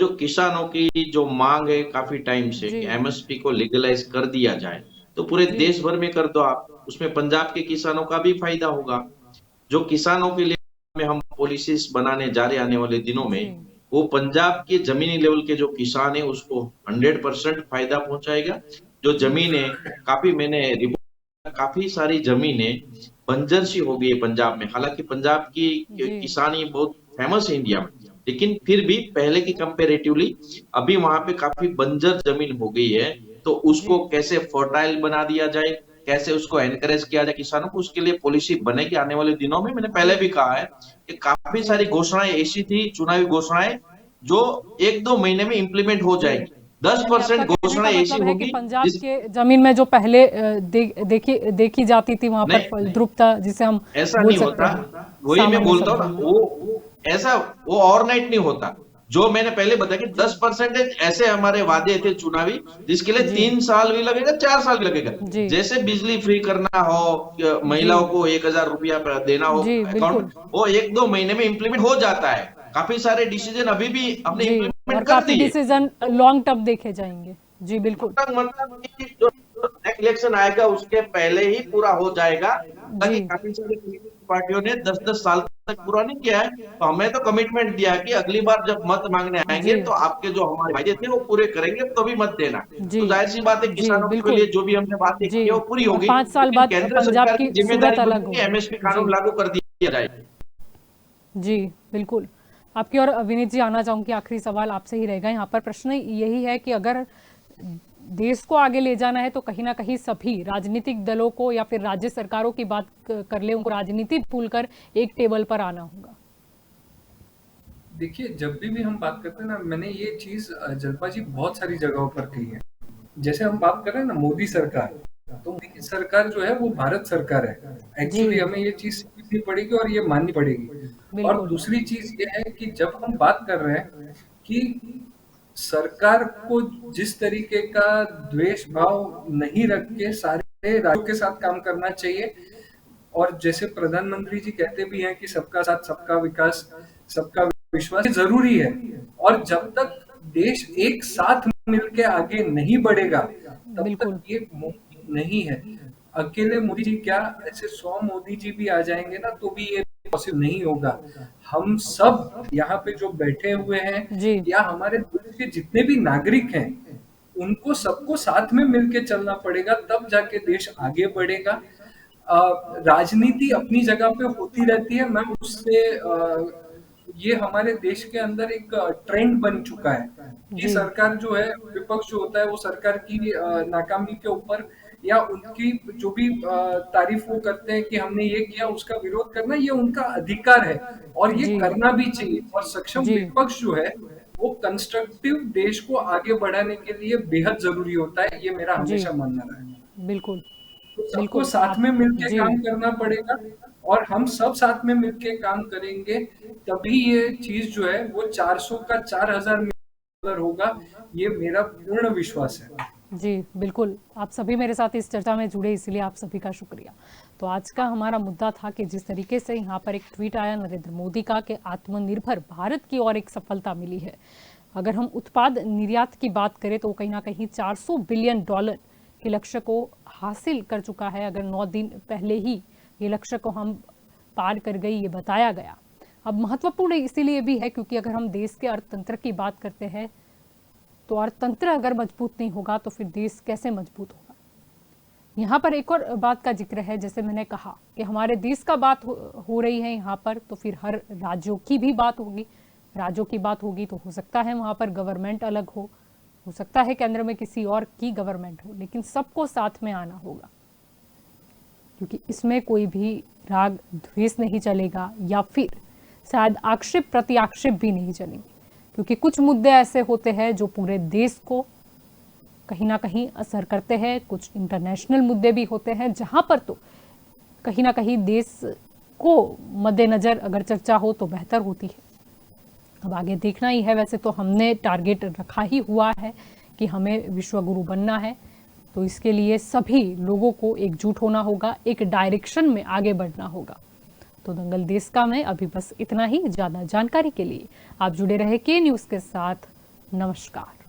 जो किसानों की जो मांग है काफी टाइम से जी। कि एमएसपी को लीगलाइज कर दिया जाए, तो पूरे जी। देश भर में कर दो आप, उसमें पंजाब के किसानों का भी फायदा होगा। जो किसानों के लिए में हम पॉलिसीज बनाने जा रहे आने वाले दिनों जी में, वो पंजाब के जमीनी लेवल के जो किसान है उसको 100% फायदा पहुंचाएगा। जो जमीन है, काफी मैंने रिपोर्ट, काफी सारी जमीनें बंजर सी हो गई है पंजाब में। हालांकि पंजाब की जी किसानी बहुत फेमस है इंडिया में, लेकिन फिर भी पहले की कंपेरेटिवली अभी वहां पे काफी बंजर जमीन हो गई है। तो उसको जी कैसे फर्टाइल बना दिया जाए, कैसे उसको एनकरेज किया जाए किसानों को, उसके लिए पॉलिसी बनेगी आने वाले दिनों में। मैंने पहले भी कहा है कि काफी सारी घोषणाएं ऐसी थी, चुनावी घोषणाएं, जो 1-2 महीने में इंप्लीमेंट हो जी। जाएगी। यानी 10% आपका कहने घोषणाएं का ऐसी मतलब है कि होगी पंजाब जिस के जमीन में जो पहले देखी जाती थी वहां पर नहीं, फलद्रुपता, जिसे हम ऐसा बोल नहीं सकते होता। हैं वही मैं सामान्य बोलता हूँ ना, शब्दों में। वो ऐसा वो ओवरनाइट नहीं होता। जो मैंने पहले बताया कि 10% ऐसे हमारे वादे थे चुनावी, जिसके लिए जी 3 साल भी लगेगा, 4 साल भी लगेगा। जी जैसे बिजली फ्री करना हो, जी महिलाओं को 1,000 रुपया देना हो जी अकाउंट बिल्कुल। में, वो 1-2 महीने में इंप्लीमेंट हो जाता है। काफी सारे डिसीजन अभी भी हमने जी, और इंप्लीमेंट कर काफी दिए। डिसीजन लॉन्ग टर्म देखे जाएंगे। जी बिल्कुल। मतलब कि जो नेक्स्ट इलेक्शन आएगा उसके पहले ही पूरा हो जाएगा, जी ताकि काफी सारी पार्टियों ने 10-10 साल तक पूरा नहीं किया है। तो हमें तो कमिटमेंट दिया कि अगली बार जब मत मांगने आएंगे जी तो आपके जो हमारे वायदे थे वो पूरे करेंगे, तो भी मत देना। जी तो जाहिर सी बात है, जी किसानों के लिए बिल्कुल। जो भी हमने बातें जी, की है वो पूरी और होगी। 5 साल लेकिन बाद केंद्र पंजाब सरकार की की जिम्मेदारी सूरत अलग बनती है होगी। एमएसपी जी कानून लागू कर दिया जाए। जी बिल्कुल। आपकी और विनीत जी आना चाहूंगी, आखिरी सवाल आपसे ही रहेगा। यहाँ पर प्रश्न यही है कि अगर देश को आगे ले जाना है तो कहीं ना कहीं सभी राजनीतिक दलों को या फिर राज्य सरकारों की बात कर ले, उनको राजनीति भूलकर एक टेबल पर आना होगा। देखिए, जब भी हम बात करते हैं ना, मैंने ये चीज जल्पा जी बहुत सारी जगहों पर कही है। जैसे हम बात कर रहे हैं ना मोदी सरकार, तो मोदी की सरकार जो है वो भारत सरकार है। एक्चुअली जी हमें ये चीज सीखनी पड़ेगी और ये माननी पड़ेगी। और बिल्कुल। दूसरी चीज ये है कि जब हम बात कर रहे हैं कि सरकार को जिस तरीके का द्वेष भाव नहीं रख के सारे राज्यों के साथ काम करना चाहिए, और जैसे प्रधानमंत्री जी कहते भी हैं कि सबका साथ सबका विकास सबका विश्वास जरूरी है। और जब तक देश एक साथ मिलके आगे नहीं बढ़ेगा तब बिल्कुल। तक ये मुमकिन नहीं है। अकेले मोदी जी क्या, ऐसे 100 मोदी जी भी आ जाएंगे ना तो भी ये पॉसिबल नहीं होगा। हम सब यहाँ पे जो बैठे हुए हैं जी या हमारे देश के जितने भी नागरिक हैं, उनको सबको साथ में मिलके चलना पड़ेगा, तब जाके देश आगे बढ़ेगा। राजनीति अपनी जगह पे होती रहती है मैम, उससे ये हमारे देश के अंदर एक ट्रेंड बन चुका है कि जी सरकार जो है, विपक्ष जो होता है वो सरकार की नाकामी के ऊपर या उनकी जो भी तारीफ वो करते हैं कि हमने ये किया, उसका विरोध करना ये उनका अधिकार है और ये जी करना भी चाहिए। और सक्षम जी विपक्ष जो है वो कंस्ट्रक्टिव देश को आगे बढ़ाने के लिए बेहद जरूरी होता है, ये मेरा जी हमेशा मानना रहा है। बिल्कुल तो सबको बिल्कुल साथ आप में मिलके जी काम करना पड़ेगा और हम सब साथ में मिलके काम करेंगे, तभी ये चीज जो है वो 400 का 4000 डॉलर होगा, ये मेरा पूर्ण विश्वास है। जी बिल्कुल, आप सभी मेरे साथ इस चर्चा में जुड़े, इसलिए आप सभी का शुक्रिया। तो आज का हमारा मुद्दा था कि जिस तरीके से यहाँ पर एक ट्वीट आया नरेंद्र मोदी का कि आत्मनिर्भर भारत की ओर एक सफलता मिली है। अगर हम उत्पाद निर्यात की बात करें तो कहीं ना कहीं 400 बिलियन डॉलर के लक्ष्य को हासिल कर चुका है। अगर 9 दिन पहले ही ये लक्ष्य को हम पार कर गई, ये बताया गया। अब महत्वपूर्ण इसीलिए भी है क्योंकि अगर हम देश के अर्थतंत्र की बात करते हैं तो अर्थतंत्र अगर मजबूत नहीं होगा तो फिर देश कैसे मजबूत होगा। यहाँ पर एक और बात का जिक्र है, जैसे मैंने कहा कि हमारे देश का बात हो रही है यहाँ पर, तो फिर हर राज्यों की भी बात होगी। राज्यों की बात होगी तो हो सकता है वहाँ पर गवर्नमेंट अलग हो सकता है केंद्र में किसी और की गवर्नमेंट हो, लेकिन सबको साथ में आना होगा क्योंकि इसमें कोई भी राग द्वेष नहीं चलेगा या फिर शायद आक्षेप प्रति आक्षेप भी नहीं चलेंगे, क्योंकि कुछ मुद्दे ऐसे होते हैं जो पूरे देश को कहीं ना कहीं असर करते हैं। कुछ इंटरनेशनल मुद्दे भी होते हैं जहां पर तो कहीं ना कहीं देश को मद्देनजर अगर चर्चा हो तो बेहतर होती है। अब आगे देखना ही है। वैसे तो हमने टारगेट रखा ही हुआ है कि हमें विश्व गुरु बनना है, तो इसके लिए सभी लोगों को एकजुट होना होगा, एक डायरेक्शन में आगे बढ़ना होगा। तो दंगल देश का में अभी बस इतना ही। ज्यादा जानकारी के लिए आप जुड़े रहे के न्यूज़ के साथ। नमस्कार।